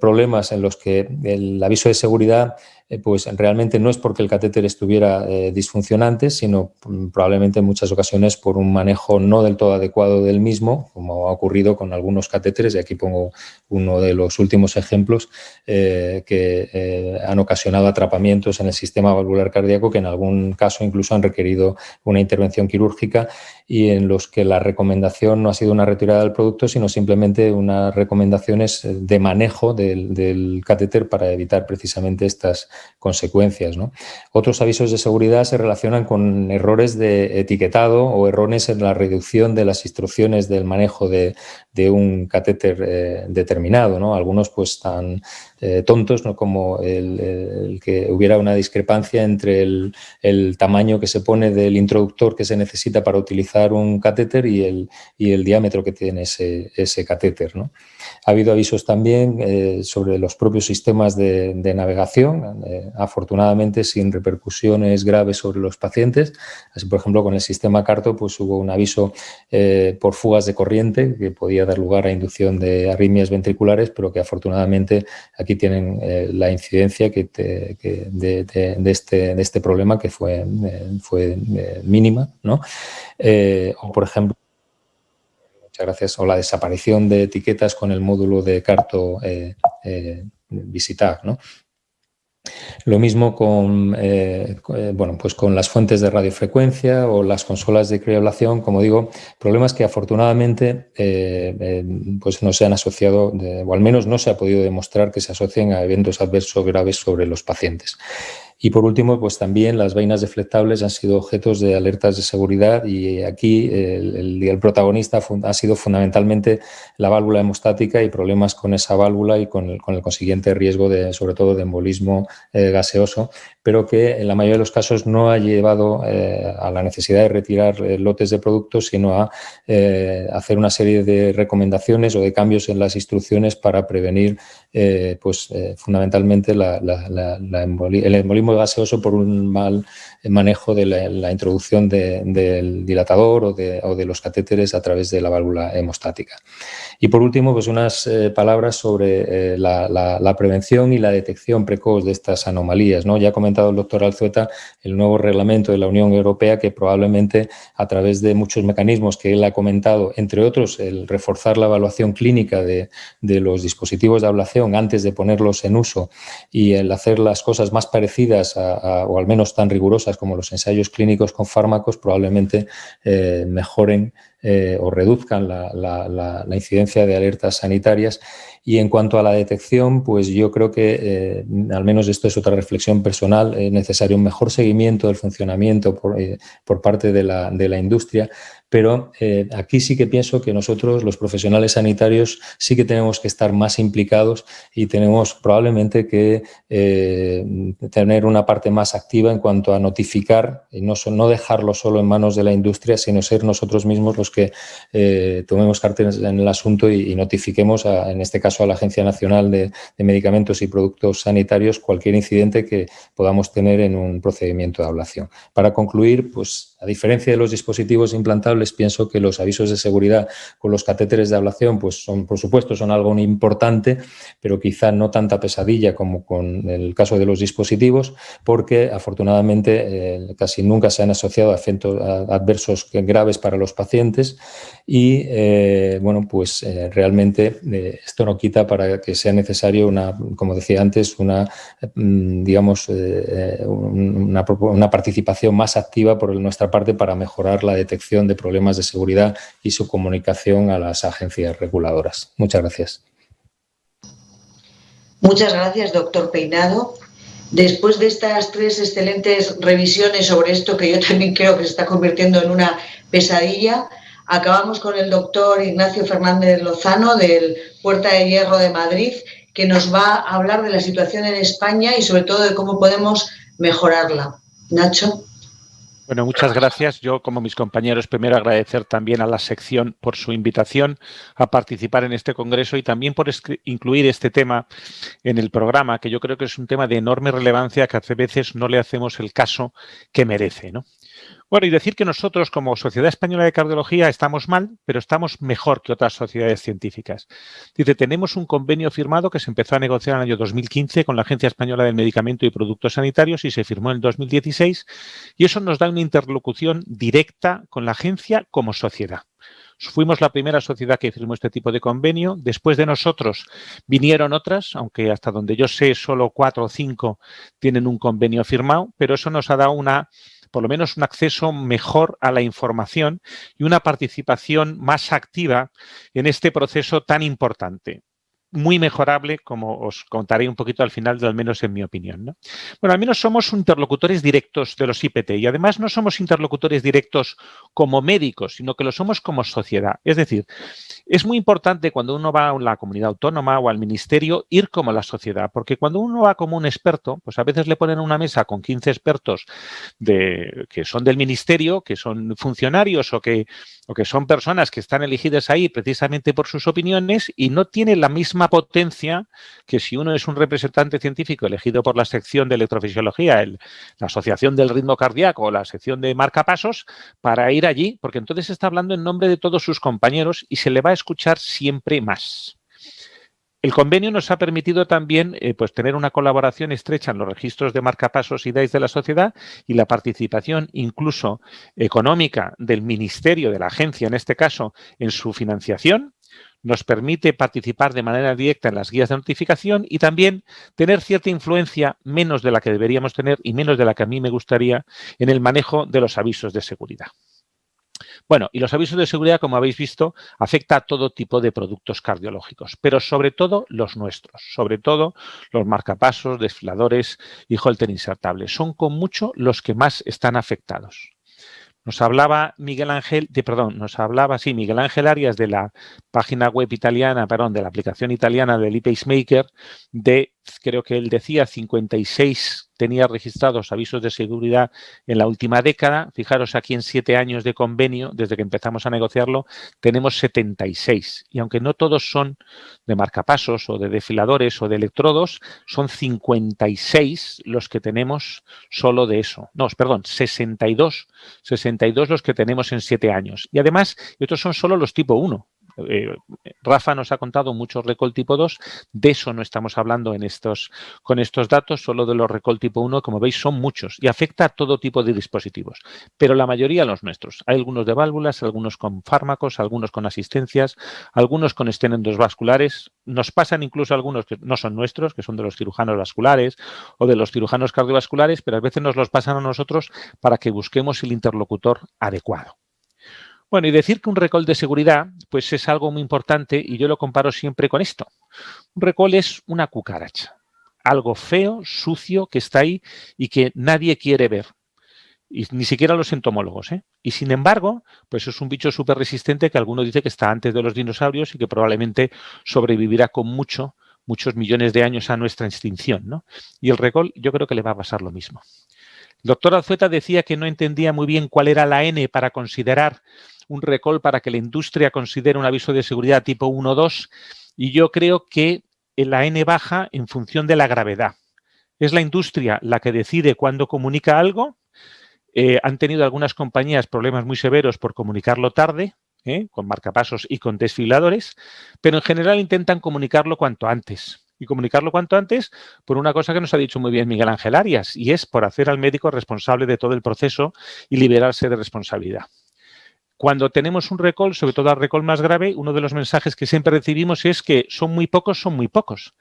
problemas en los que el aviso de seguridad pues realmente no es porque el catéter estuviera disfuncionante, sino probablemente en muchas ocasiones por un manejo no del todo adecuado del mismo, como ha ocurrido con algunos catéteres, y aquí pongo uno de los últimos ejemplos que han ocasionado atrapamientos en el sistema valvular cardíaco que en algún caso incluso han requerido una intervención quirúrgica, y en los que la recomendación no ha sido una retirada del producto, sino simplemente unas recomendaciones de manejo del catéter para evitar precisamente estas consecuencias, ¿no? Otros avisos de seguridad se relacionan con errores de etiquetado o errores en la reducción de las instrucciones del manejo de un catéter determinado, ¿no? Algunos pues tan tontos, ¿no? Como el que hubiera una discrepancia entre el tamaño que se pone del introductor que se necesita para utilizar un catéter y el diámetro que tiene ese catéter, ¿no? Ha habido avisos también sobre los propios sistemas de navegación, afortunadamente sin repercusiones graves sobre los pacientes. Así, por ejemplo, con el sistema CARTO pues, hubo un aviso por fugas de corriente que podía dar lugar a inducción de arritmias ventriculares, pero que afortunadamente aquí tienen la incidencia de este problema, que fue mínima, ¿no? O, por ejemplo, muchas gracias, o la desaparición de etiquetas con el módulo de CARTO VISITAG, ¿no? Lo mismo con, bueno, pues con las fuentes de radiofrecuencia o las consolas de crioblación, como digo, problemas que afortunadamente pues no se han asociado, o al menos no se ha podido demostrar que se asocien a eventos adversos graves sobre los pacientes. Y por último, pues también las vainas deflectables han sido objetos de alertas de seguridad y aquí el protagonista ha sido fundamentalmente la válvula hemostática y problemas con esa válvula y con el consiguiente riesgo sobre todo de embolismo gaseoso, pero que en la mayoría de los casos no ha llevado a la necesidad de retirar lotes de productos, sino a hacer una serie de recomendaciones o de cambios en las instrucciones para prevenir fundamentalmente el embolismo gaseoso por un mal manejo de la introducción del dilatador o de los catéteres a través de la válvula hemostática. Y por último, pues unas palabras sobre la prevención y la detección precoz de estas anomalías, ¿no? Ya ha comentado el doctor Alzueta el nuevo reglamento de la Unión Europea que probablemente a través de muchos mecanismos que él ha comentado, entre otros el reforzar la evaluación clínica de los dispositivos de ablación antes de ponerlos en uso y el hacer las cosas más parecidas o al menos tan rigurosas como los ensayos clínicos con fármacos probablemente mejoren o reduzcan la incidencia de alertas sanitarias. Y en cuanto a la detección, pues yo creo que, al menos esto es otra reflexión personal, es necesario un mejor seguimiento del funcionamiento por parte de la industria, pero aquí sí que pienso que nosotros, los profesionales sanitarios, sí que tenemos que estar más implicados y tenemos probablemente que tener una parte más activa en cuanto a notificar y no dejarlo solo en manos de la industria, sino ser nosotros mismos los que tomemos cartas en el asunto y notifiquemos, en este caso, a la Agencia Nacional de Medicamentos y Productos Sanitarios cualquier incidente que podamos tener en un procedimiento de ablación. Para concluir, pues a diferencia de los dispositivos implantables, pienso que los avisos de seguridad con los catéteres de ablación, pues por supuesto, son algo importante, pero quizá no tanta pesadilla como con el caso de los dispositivos, porque afortunadamente casi nunca se han asociado a efectos adversos graves para los pacientes y realmente esto no quita para que sea necesario como decía antes, una participación más activa por nuestra parte para mejorar la detección de problemas de seguridad y su comunicación a las agencias reguladoras. Muchas gracias. Muchas gracias, doctor Peinado. Después de estas 3 excelentes revisiones sobre esto, que yo también creo que se está convirtiendo en una pesadilla, acabamos con el doctor Ignacio Fernández Lozano del Puerta de Hierro de Madrid, que nos va a hablar de la situación en España y sobre todo de cómo podemos mejorarla. Nacho. Bueno, muchas gracias. Yo, como mis compañeros, primero agradecer también a la sección por su invitación a participar en este congreso y también por incluir este tema en el programa, que yo creo que es un tema de enorme relevancia que a veces no le hacemos el caso que merece, ¿no? Bueno, y decir que nosotros, como Sociedad Española de Cardiología, estamos mal, pero estamos mejor que otras sociedades científicas. Dice, tenemos un convenio firmado que se empezó a negociar en el año 2015 con la Agencia Española del Medicamento y Productos Sanitarios y se firmó en el 2016, y eso nos da una interlocución directa con la agencia como sociedad. Fuimos la primera sociedad que firmó este tipo de convenio. Después de nosotros vinieron otras, aunque hasta donde yo sé solo 4 o 5 tienen un convenio firmado, pero eso nos ha dado por lo menos un acceso mejor a la información y una participación más activa en este proceso tan importante. Muy mejorable, como os contaré un poquito al final, al menos en mi opinión, ¿no? Bueno, al menos somos interlocutores directos de los IPT y además no somos interlocutores directos como médicos, sino que lo somos como sociedad. Es decir, es muy importante cuando uno va a la comunidad autónoma o al ministerio ir como la sociedad, porque cuando uno va como un experto, pues a veces le ponen una mesa con 15 expertos que son del ministerio, que son funcionarios o que son personas que están elegidas ahí precisamente por sus opiniones y no tiene la misma potencia que si uno es un representante científico elegido por la sección de electrofisiología, la asociación del ritmo cardíaco o la sección de marcapasos, para ir allí, porque entonces está hablando en nombre de todos sus compañeros y se le va a escuchar siempre más. El convenio nos ha permitido también tener una colaboración estrecha en los registros de marcapasos y DAIs de la sociedad y la participación incluso económica del ministerio, de la agencia en este caso, en su financiación, nos permite participar de manera directa en las guías de notificación y también tener cierta influencia, menos de la que deberíamos tener y menos de la que a mí me gustaría, en el manejo de los avisos de seguridad. Bueno, y los avisos de seguridad, como habéis visto, afecta a todo tipo de productos cardiológicos, pero sobre todo los nuestros, sobre todo los marcapasos, desfiladores y holter insertables. Son con mucho los que más están afectados. Nos hablaba Miguel Ángel Arias de la página web italiana, de la aplicación italiana del ePacemaker, creo que él decía 56 tenía registrados avisos de seguridad en la última década. Fijaros, aquí en 7 años de convenio, desde que empezamos a negociarlo, tenemos 76. Y aunque no todos son de marcapasos o de desfiladores o de electrodos, son 56 los que tenemos solo de eso. No, perdón, 62 los que tenemos en 7 años. Y además, estos son solo los tipo 1. Rafa nos ha contado muchos recall tipo 2, de eso no estamos hablando con estos datos, solo de los recall tipo 1, como veis son muchos y afecta a todo tipo de dispositivos, pero la mayoría los nuestros. Hay algunos de válvulas, algunos con fármacos, algunos con asistencias, algunos con estén endovasculares, nos pasan incluso algunos que no son nuestros, que son de los cirujanos vasculares o de los cirujanos cardiovasculares, pero a veces nos los pasan a nosotros para que busquemos el interlocutor adecuado. Bueno, y decir que un recall de seguridad pues es algo muy importante y yo lo comparo siempre con esto. Un recall es una cucaracha, algo feo, sucio, que está ahí y que nadie quiere ver. Y ni siquiera los entomólogos, ¿eh? Y sin embargo, pues es un bicho súper resistente que alguno dice que está antes de los dinosaurios y que probablemente sobrevivirá con muchos millones de años a nuestra extinción, ¿no? Y el recall yo creo que le va a pasar lo mismo. El doctor Alzueta decía que no entendía muy bien cuál era la N para considerar un recall, para que la industria considere un aviso de seguridad tipo 1 o 2, y yo creo que la N baja en función de la gravedad. Es la industria la que decide cuándo comunica algo. Han tenido algunas compañías problemas muy severos por comunicarlo tarde, con marcapasos y con desfibriladores, pero en general intentan comunicarlo cuanto antes. Y comunicarlo cuanto antes por una cosa que nos ha dicho muy bien Miguel Ángel Arias, y es por hacer al médico responsable de todo el proceso y liberarse de responsabilidad. Cuando tenemos un recall, sobre todo al recall más grave, uno de los mensajes que siempre recibimos es que son muy pocos.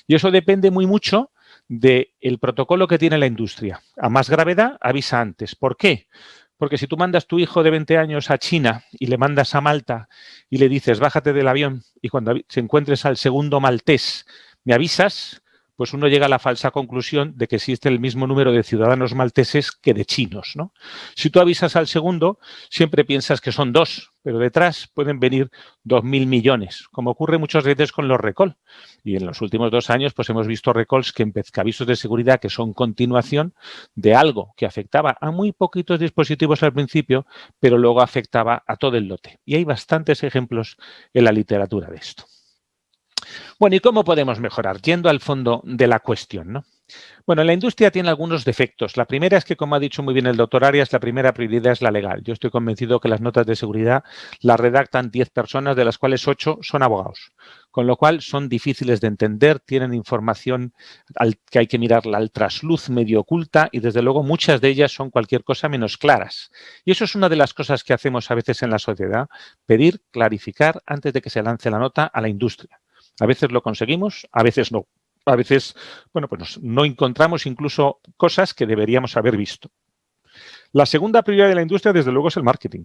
Y eso depende muy mucho del protocolo que tiene la industria. A más gravedad, avisa antes. ¿Por qué? Porque si tú mandas tu hijo de 20 años a China y le mandas a Malta y le dices, bájate del avión y cuando se encuentres al segundo maltés, me avisas, pues uno llega a la falsa conclusión de que existe el mismo número de ciudadanos malteses que de chinos, ¿no? Si tú avisas al segundo, siempre piensas que son 2, pero detrás pueden venir 2.000 millones, como ocurre muchas veces con los recall. Y en los últimos 2 años pues hemos visto recalls que avisos de seguridad que son continuación de algo que afectaba a muy poquitos dispositivos al principio, pero luego afectaba a todo el lote. Y hay bastantes ejemplos en la literatura de esto. Bueno, ¿y cómo podemos mejorar? Yendo al fondo de la cuestión, ¿no? Bueno, la industria tiene algunos defectos. La primera es que, como ha dicho muy bien el doctor Arias, la primera prioridad es la legal. Yo estoy convencido que las notas de seguridad las redactan 10 personas, de las cuales 8 son abogados, con lo cual son difíciles de entender, tienen información que hay que mirarla al trasluz, medio oculta, y desde luego muchas de ellas son cualquier cosa menos claras. Y eso es una de las cosas que hacemos a veces en la sociedad, pedir, clarificar antes de que se lance la nota a la industria. A veces lo conseguimos, a veces no. A veces, bueno, pues no encontramos incluso cosas que deberíamos haber visto. La segunda prioridad de la industria, desde luego, es el marketing.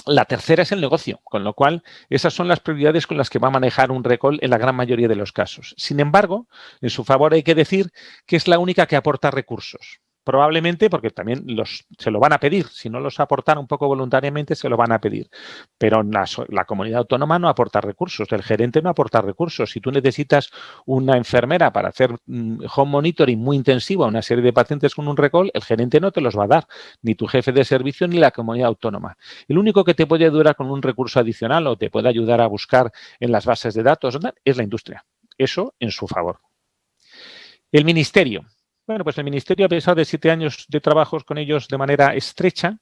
La tercera es el negocio, con lo cual esas son las prioridades con las que va a manejar un recall en la gran mayoría de los casos. Sin embargo, en su favor hay que decir que es la única que aporta recursos. Probablemente porque también se lo van a pedir. Si no los aportan un poco voluntariamente, se lo van a pedir. Pero la comunidad autónoma no aporta recursos. El gerente no aporta recursos. Si tú necesitas una enfermera para hacer home monitoring muy intensivo a una serie de pacientes con un recall, el gerente no te los va a dar. Ni tu jefe de servicio ni la comunidad autónoma. El único que te puede ayudar con un recurso adicional o te puede ayudar a buscar en las bases de datos es la industria. Eso en su favor. El ministerio. Bueno, pues el Ministerio, a pesar de 7 años de trabajos con ellos de manera estrecha,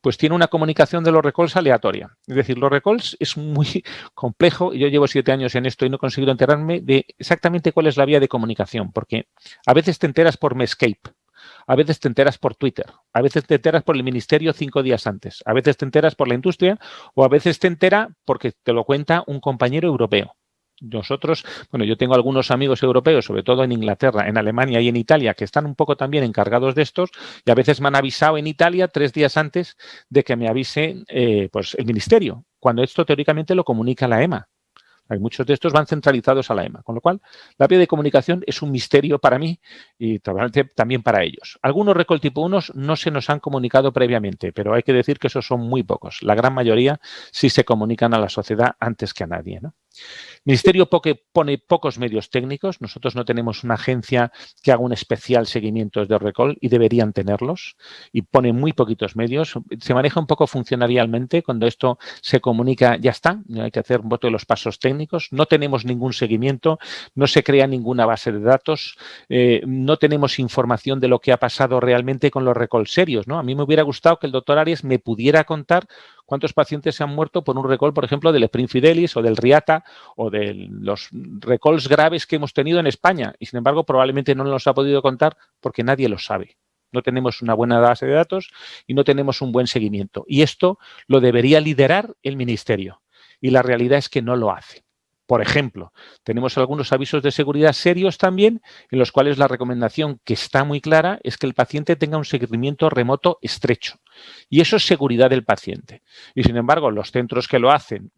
pues tiene una comunicación de los recalls aleatoria. Es decir, los recalls es muy complejo. Yo llevo 7 años en esto y no he conseguido enterarme de exactamente cuál es la vía de comunicación, porque a veces te enteras por Mescape. A veces te enteras por Twitter, a veces te enteras por el ministerio 5 días antes, a veces te enteras por la industria o a veces te entera porque te lo cuenta un compañero europeo. Nosotros, bueno, yo tengo algunos amigos europeos, sobre todo en Inglaterra, en Alemania y en Italia, que están un poco también encargados de estos y a veces me han avisado en Italia 3 días antes de que me avise pues el ministerio, cuando esto teóricamente lo comunica la EMA. Muchos de estos van centralizados a la EMA, con lo cual la vía de comunicación es un misterio para mí y también para ellos. Algunos recall tipo 1 no se nos han comunicado previamente, pero hay que decir que esos son muy pocos. La gran mayoría sí se comunican a la sociedad antes que a nadie, ¿no? El Ministerio pone pocos medios técnicos. Nosotros no tenemos una agencia que haga un especial seguimiento de recall y deberían tenerlos. Y pone muy poquitos medios. Se maneja un poco funcionarialmente. Cuando esto se comunica, ya está. No hay que hacer un voto de los pasos técnicos. No tenemos ningún seguimiento. No se crea ninguna base de datos. No tenemos información de lo que ha pasado realmente con los recall serios, ¿no? A mí me hubiera gustado que el doctor Arias me pudiera contar cuántos pacientes se han muerto por un recall, por ejemplo, del Sprint Fidelis o del Riata o de los recalls graves que hemos tenido en España. Y, sin embargo, probablemente no nos los ha podido contar porque nadie lo sabe. No tenemos una buena base de datos y no tenemos un buen seguimiento. Y esto lo debería liderar el Ministerio. Y la realidad es que no lo hace. Por ejemplo, tenemos algunos avisos de seguridad serios también, en los cuales la recomendación que está muy clara es que el paciente tenga un seguimiento remoto estrecho. Y eso es seguridad del paciente. Y sin embargo, los centros que lo hacen,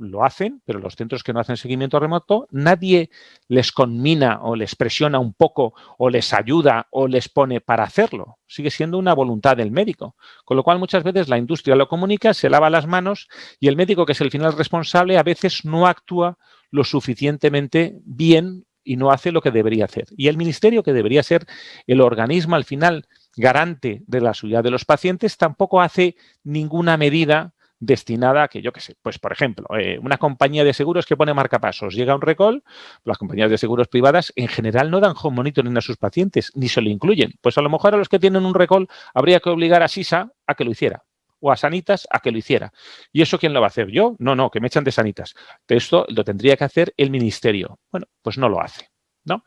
pero los centros que no hacen seguimiento remoto, nadie les conmina o les presiona un poco o les ayuda o les pone para hacerlo. Sigue siendo una voluntad del médico. Con lo cual, muchas veces la industria lo comunica, se lava las manos y el médico, que es el final responsable, a veces no actúa lo suficientemente bien y no hace lo que debería hacer. Y el ministerio, que debería ser el organismo al final garante de la seguridad de los pacientes, tampoco hace ninguna medida destinada a que, yo qué sé, pues por ejemplo, una compañía de seguros que pone marcapasos, llega un recall, las compañías de seguros privadas en general no dan home monitoring a sus pacientes, ni se lo incluyen. Pues a lo mejor a los que tienen un recall habría que obligar a SISA a que lo hiciera, o a Sanitas a que lo hiciera. ¿Y eso quién lo va a hacer? ¿Yo? No, que me echan de Sanitas. Esto lo tendría que hacer el ministerio. Bueno, pues no lo hace, ¿no?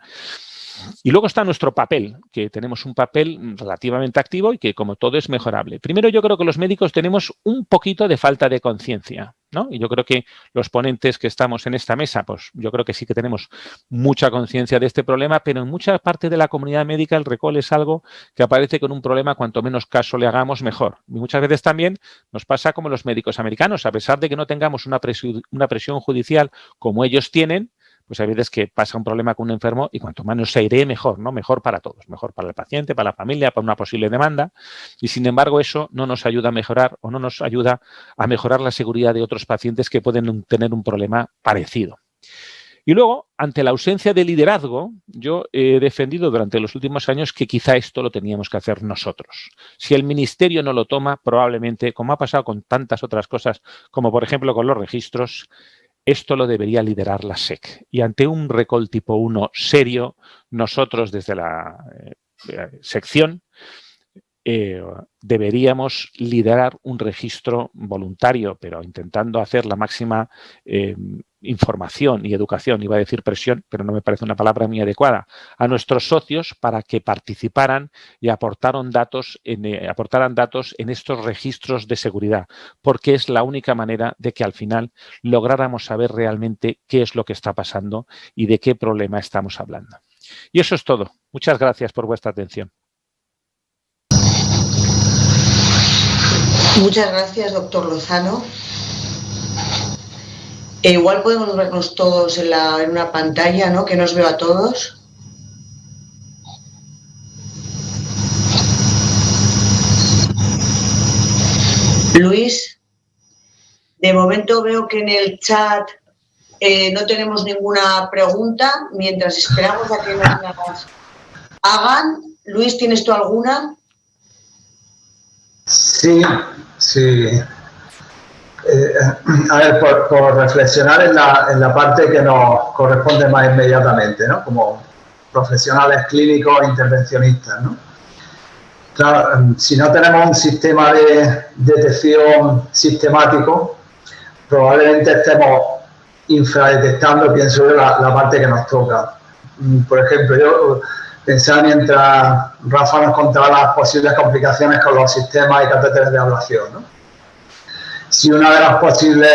Y luego está nuestro papel, que tenemos un papel relativamente activo y que, como todo, es mejorable. Primero, yo creo que los médicos tenemos un poquito de falta de conciencia, ¿no? Y yo creo que los ponentes que estamos en esta mesa, pues yo creo que sí que tenemos mucha conciencia de este problema, pero en mucha parte de la comunidad médica el recall es algo que aparece con un problema, cuanto menos caso le hagamos, mejor. Y muchas veces también nos pasa como los médicos americanos, a pesar de que no tengamos una presión judicial como ellos tienen, pues hay veces que pasa un problema con un enfermo y cuanto menos se airee, mejor, ¿no? Mejor para todos, mejor para el paciente, para la familia, para una posible demanda. Y sin embargo, eso no nos ayuda a mejorar o no nos ayuda a mejorar la seguridad de otros pacientes que pueden tener un problema parecido. Y luego, ante la ausencia de liderazgo, yo he defendido durante los últimos años que quizá esto lo teníamos que hacer nosotros. Si el ministerio no lo toma, probablemente, como ha pasado con tantas otras cosas, como por ejemplo con los registros, esto lo debería liderar la SEC. Y ante un recall tipo 1 serio, nosotros desde la sección deberíamos liderar un registro voluntario, pero intentando hacer la máxima información y educación, iba a decir presión, pero no me parece una palabra muy adecuada, a nuestros socios para que participaran y aportaran datos en estos registros de seguridad, porque es la única manera de que al final lográramos saber realmente qué es lo que está pasando y de qué problema estamos hablando. Y eso es todo. Muchas gracias por vuestra atención. Muchas gracias, doctor Lozano. Igual podemos vernos todos en una pantalla, ¿no? Que nos veo a todos. Luis, de momento veo que en el chat no tenemos ninguna pregunta. Mientras esperamos a que nos las hagan. Luis, ¿tienes tú alguna? Sí. A ver, por reflexionar en la parte que nos corresponde más inmediatamente, ¿no? Como profesionales clínicos e intervencionistas, ¿no? Claro, si no tenemos un sistema de detección sistemático, probablemente estemos infradetectando, pienso yo, la parte que nos toca. Por ejemplo, yo pensaba mientras Rafa nos contaba las posibles complicaciones con los sistemas y catéteres de ablación, ¿no? Si una de las posibles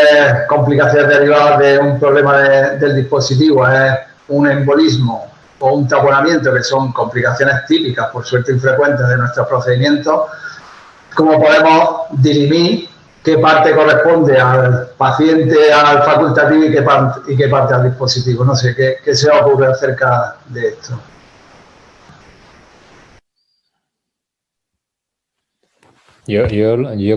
complicaciones derivadas de un problema del dispositivo es un embolismo o un taponamiento, que son complicaciones típicas, por suerte infrecuentes, de nuestros procedimientos, ¿cómo podemos dirimir qué parte corresponde al paciente, al facultativo y qué parte al dispositivo? No sé, ¿qué se os ocurre acerca de esto? Yo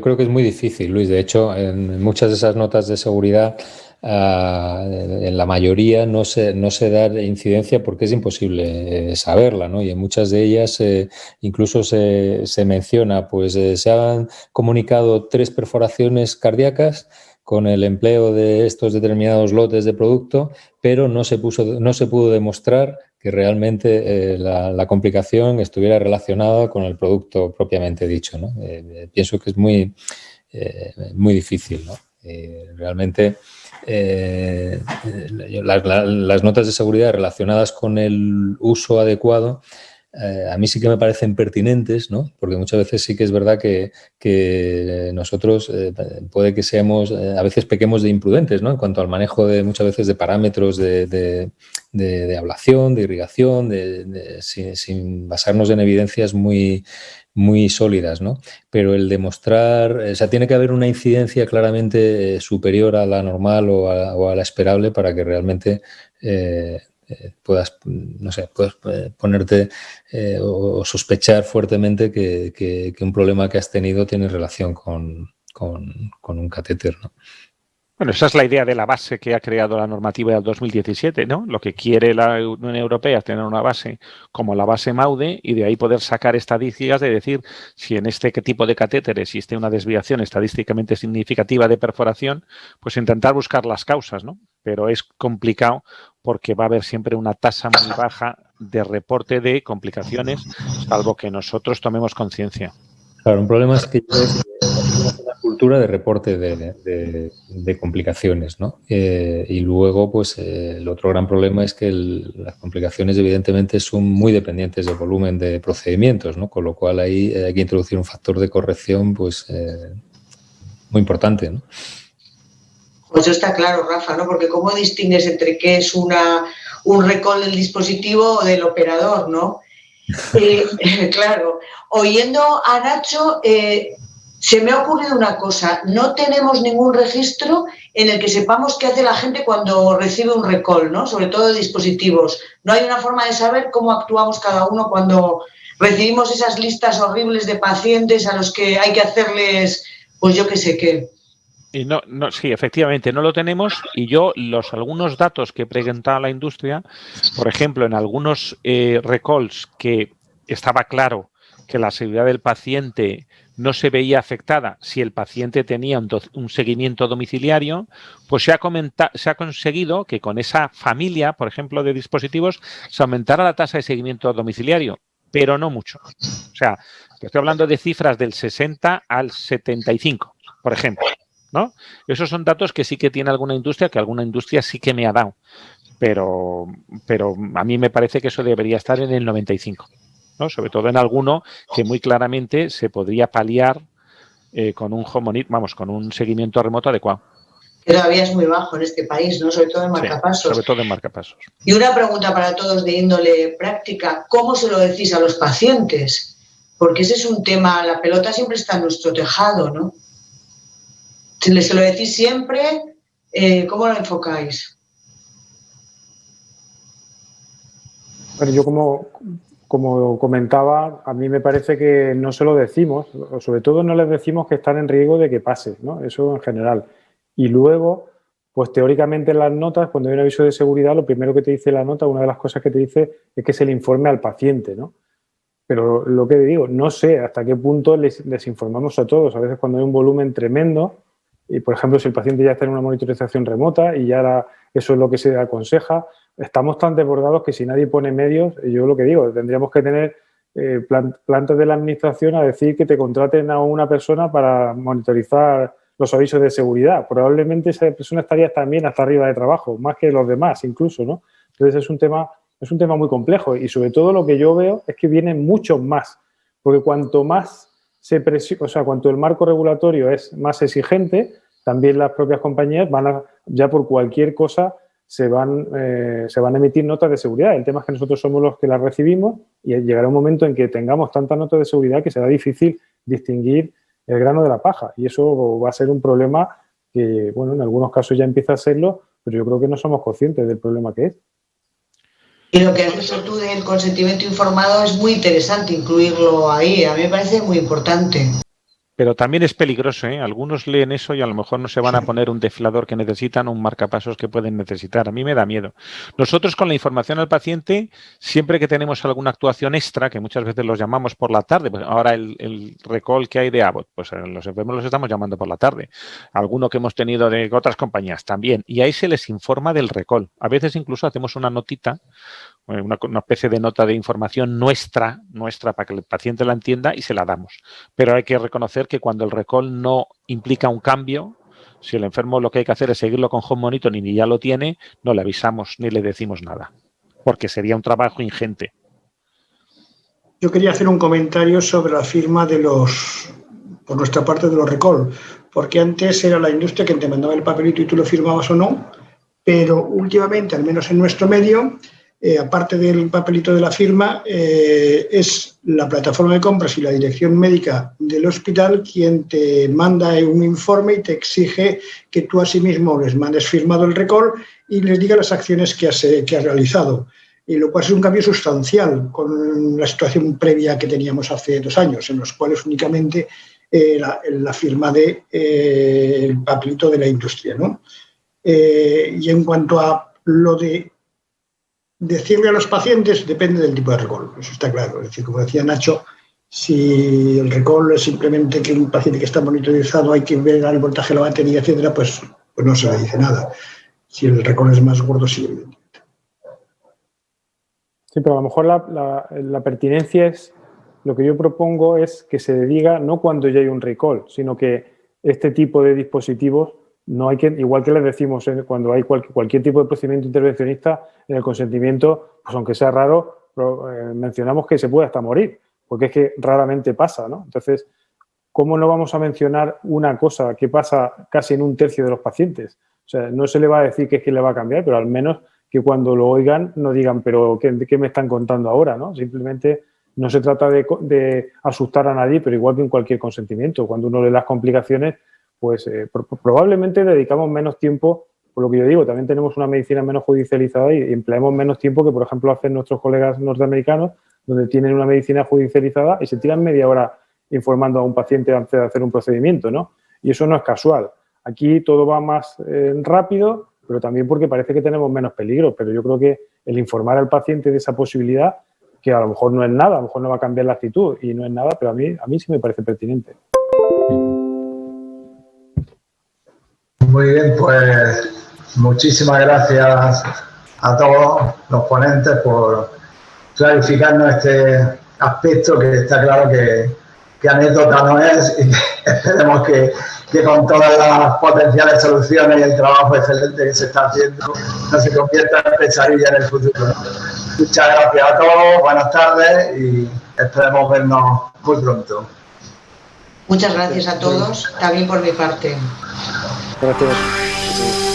creo que es muy difícil, Luis. De hecho, en muchas de esas notas de seguridad, en la mayoría no se da incidencia porque es imposible saberla, ¿no? Y en muchas de ellas incluso se menciona, pues se han comunicado 3 perforaciones cardíacas con el empleo de estos determinados lotes de producto, pero no se pudo demostrar que realmente la complicación estuviera relacionada con el producto propiamente dicho, ¿no? Pienso que es muy difícil, ¿no? Realmente las notas de seguridad relacionadas con el uso adecuado a mí sí que me parecen pertinentes, ¿no? Porque muchas veces sí que es verdad que nosotros puede que seamos, a veces pequemos de imprudentes, ¿no? En cuanto al manejo de muchas veces de parámetros de ablación, de irrigación, sin basarnos en evidencias muy sólidas, ¿no? Pero el demostrar, o sea, tiene que haber una incidencia claramente superior a la normal o a la esperable para que realmente puedas, no sé, puedes ponerte o sospechar fuertemente que un problema que has tenido tiene relación con un catéter, ¿no? Bueno, esa es la idea de la base que ha creado la normativa del 2017, ¿no? Lo que quiere la Unión Europea es tener una base como la base MAUDE y de ahí poder sacar estadísticas de decir si en este tipo de catéteres existe una desviación estadísticamente significativa de perforación, pues intentar buscar las causas, ¿no? Pero es complicado porque va a haber siempre una tasa muy baja de reporte de complicaciones, salvo que nosotros tomemos conciencia. Claro, un problema es que es una cultura de reporte de complicaciones, ¿no? Y luego, pues, el otro gran problema es que las complicaciones, evidentemente, son muy dependientes del volumen de procedimientos, ¿no? Con lo cual ahí hay que introducir un factor de corrección, pues, muy importante, ¿no? Pues eso está claro, Rafa, ¿no? Porque ¿cómo distingues entre qué es un recall del dispositivo o del operador, ¿no? Claro, oyendo a Nacho, se me ha ocurrido una cosa. No tenemos ningún registro en el que sepamos qué hace la gente cuando recibe un recall, ¿no? Sobre todo de dispositivos. No hay una forma de saber cómo actuamos cada uno cuando recibimos esas listas horribles de pacientes a los que hay que hacerles, pues yo qué sé qué. Y sí, efectivamente, no lo tenemos. Y yo, algunos datos que he presentado a la industria, por ejemplo, en algunos recalls que estaba claro que la seguridad del paciente no se veía afectada si el paciente tenía un seguimiento domiciliario, pues se ha conseguido que con esa familia, por ejemplo, de dispositivos, se aumentara la tasa de seguimiento domiciliario, pero no mucho. O sea, estoy hablando de cifras del 60 al 75, por ejemplo, ¿no? Esos son datos que sí que tiene alguna industria, que alguna industria sí que me ha dado, pero a mí me parece que eso debería estar en el 95, ¿no? Sobre todo en alguno que muy claramente se podría paliar con un con un seguimiento remoto adecuado. Que todavía es muy bajo en este país, ¿no? Sobre todo en marcapasos. Sí, sobre todo en marcapasos. Y una pregunta para todos de índole práctica. ¿Cómo se lo decís a los pacientes? Porque ese es un tema, la pelota siempre está en nuestro tejado, ¿no? Si se lo decís siempre, ¿cómo lo enfocáis? Bueno, yo como comentaba, a mí me parece que no se lo decimos, o sobre todo no les decimos que están en riesgo de que pase, ¿no? Eso en general. Y luego, pues teóricamente en las notas, cuando hay un aviso de seguridad, lo primero que te dice la nota, una de las cosas que te dice es que se le informe al paciente, ¿no? Pero lo que digo, no sé hasta qué punto les informamos a todos. A veces cuando hay un volumen tremendo, y por ejemplo, si el paciente ya está en una monitorización remota y ya eso es lo que se aconseja, estamos tan desbordados que si nadie pone medios, yo lo que digo, tendríamos que tener plantas de la administración a decir que te contraten a una persona para monitorizar los avisos de seguridad. Probablemente esa persona estaría también hasta arriba de trabajo, más que los demás incluso, ¿no? Entonces es un tema Es un tema muy complejo y sobre todo lo que yo veo es que vienen muchos más, porque cuanto más cuanto el marco regulatorio es más exigente, también las propias compañías ya por cualquier cosa se van a emitir notas de seguridad. El tema es que nosotros somos los que las recibimos y llegará un momento en que tengamos tantas notas de seguridad que será difícil distinguir el grano de la paja y eso va a ser un problema que, bueno, en algunos casos ya empieza a serlo, pero yo creo que no somos conscientes del problema que es. Y lo que has dicho tú del consentimiento informado es muy interesante incluirlo ahí. A mí me parece muy importante. Pero también es peligroso, ¿eh? Algunos leen eso y a lo mejor no se van a poner un desfilador que necesitan o un marcapasos que pueden necesitar. A mí me da miedo. Nosotros con la información al paciente, siempre que tenemos alguna actuación extra, que muchas veces los llamamos por la tarde, pues ahora el recall que hay de Abbott, pues los enfermos los estamos llamando por la tarde. Alguno que hemos tenido de otras compañías también. Y ahí se les informa del recall. A veces incluso hacemos una notita, una especie de nota de información nuestra para que el paciente la entienda y se la damos. Pero hay que reconocer que cuando el recall no implica un cambio, si el enfermo lo que hay que hacer es seguirlo con home monitoring y ya lo tiene, no le avisamos ni le decimos nada, porque sería un trabajo ingente. Yo quería hacer un comentario sobre la firma por nuestra parte, de los recall, porque antes era la industria quien te mandaba el papelito y tú lo firmabas o no, pero últimamente, al menos en nuestro medio, aparte del papelito de la firma, es la plataforma de compras y la dirección médica del hospital quien te manda un informe y te exige que tú asimismo les mandes firmado el recall y les diga las acciones que has realizado. Y lo cual es un cambio sustancial con la situación previa que teníamos hace 2 años, en los cuales únicamente la firma del papelito de la industria, ¿no? Y en cuanto a lo de decirle a los pacientes, depende del tipo de recall, eso está claro. Es decir, como decía Nacho, si el recall es simplemente que un paciente que está monitorizado hay que ver el voltaje de la batería, etcétera, pues no se le dice nada. Si el recall es más gordo, sí, evidentemente. Sí, pero a lo mejor la pertinencia es, lo que yo propongo es que se diga no cuando ya hay un recall, sino que este tipo de dispositivos no hay que, igual que les decimos cuando hay cualquier tipo de procedimiento intervencionista, en el consentimiento, pues aunque sea raro, mencionamos que se puede hasta morir, porque es que raramente pasa, ¿no? Entonces, ¿cómo no vamos a mencionar una cosa que pasa casi en 1/3 de los pacientes? O sea, no se le va a decir que es que le va a cambiar, pero al menos que cuando lo oigan no digan, pero ¿qué me están contando ahora? ¿No? Simplemente no se trata de asustar a nadie, pero igual que en cualquier consentimiento, cuando uno lee las complicaciones, pues probablemente dedicamos menos tiempo, por lo que yo digo, también tenemos una medicina menos judicializada y empleamos menos tiempo que, por ejemplo, hacen nuestros colegas norteamericanos, donde tienen una medicina judicializada y se tiran media hora informando a un paciente antes de hacer un procedimiento, ¿no? Y eso no es casual. Aquí todo va más rápido, pero también porque parece que tenemos menos peligro, pero yo creo que el informar al paciente de esa posibilidad, que a lo mejor no es nada, a lo mejor no va a cambiar la actitud y no es nada, pero a mí sí me parece pertinente. Muy bien, pues muchísimas gracias a todos los ponentes por clarificarnos este aspecto que está claro que anécdota no es y que esperemos que con todas las potenciales soluciones y el trabajo excelente que se está haciendo no se convierta en pesadilla en el futuro. Muchas gracias a todos, buenas tardes y esperemos vernos muy pronto. Muchas gracias a todos, también por mi parte. Gracias.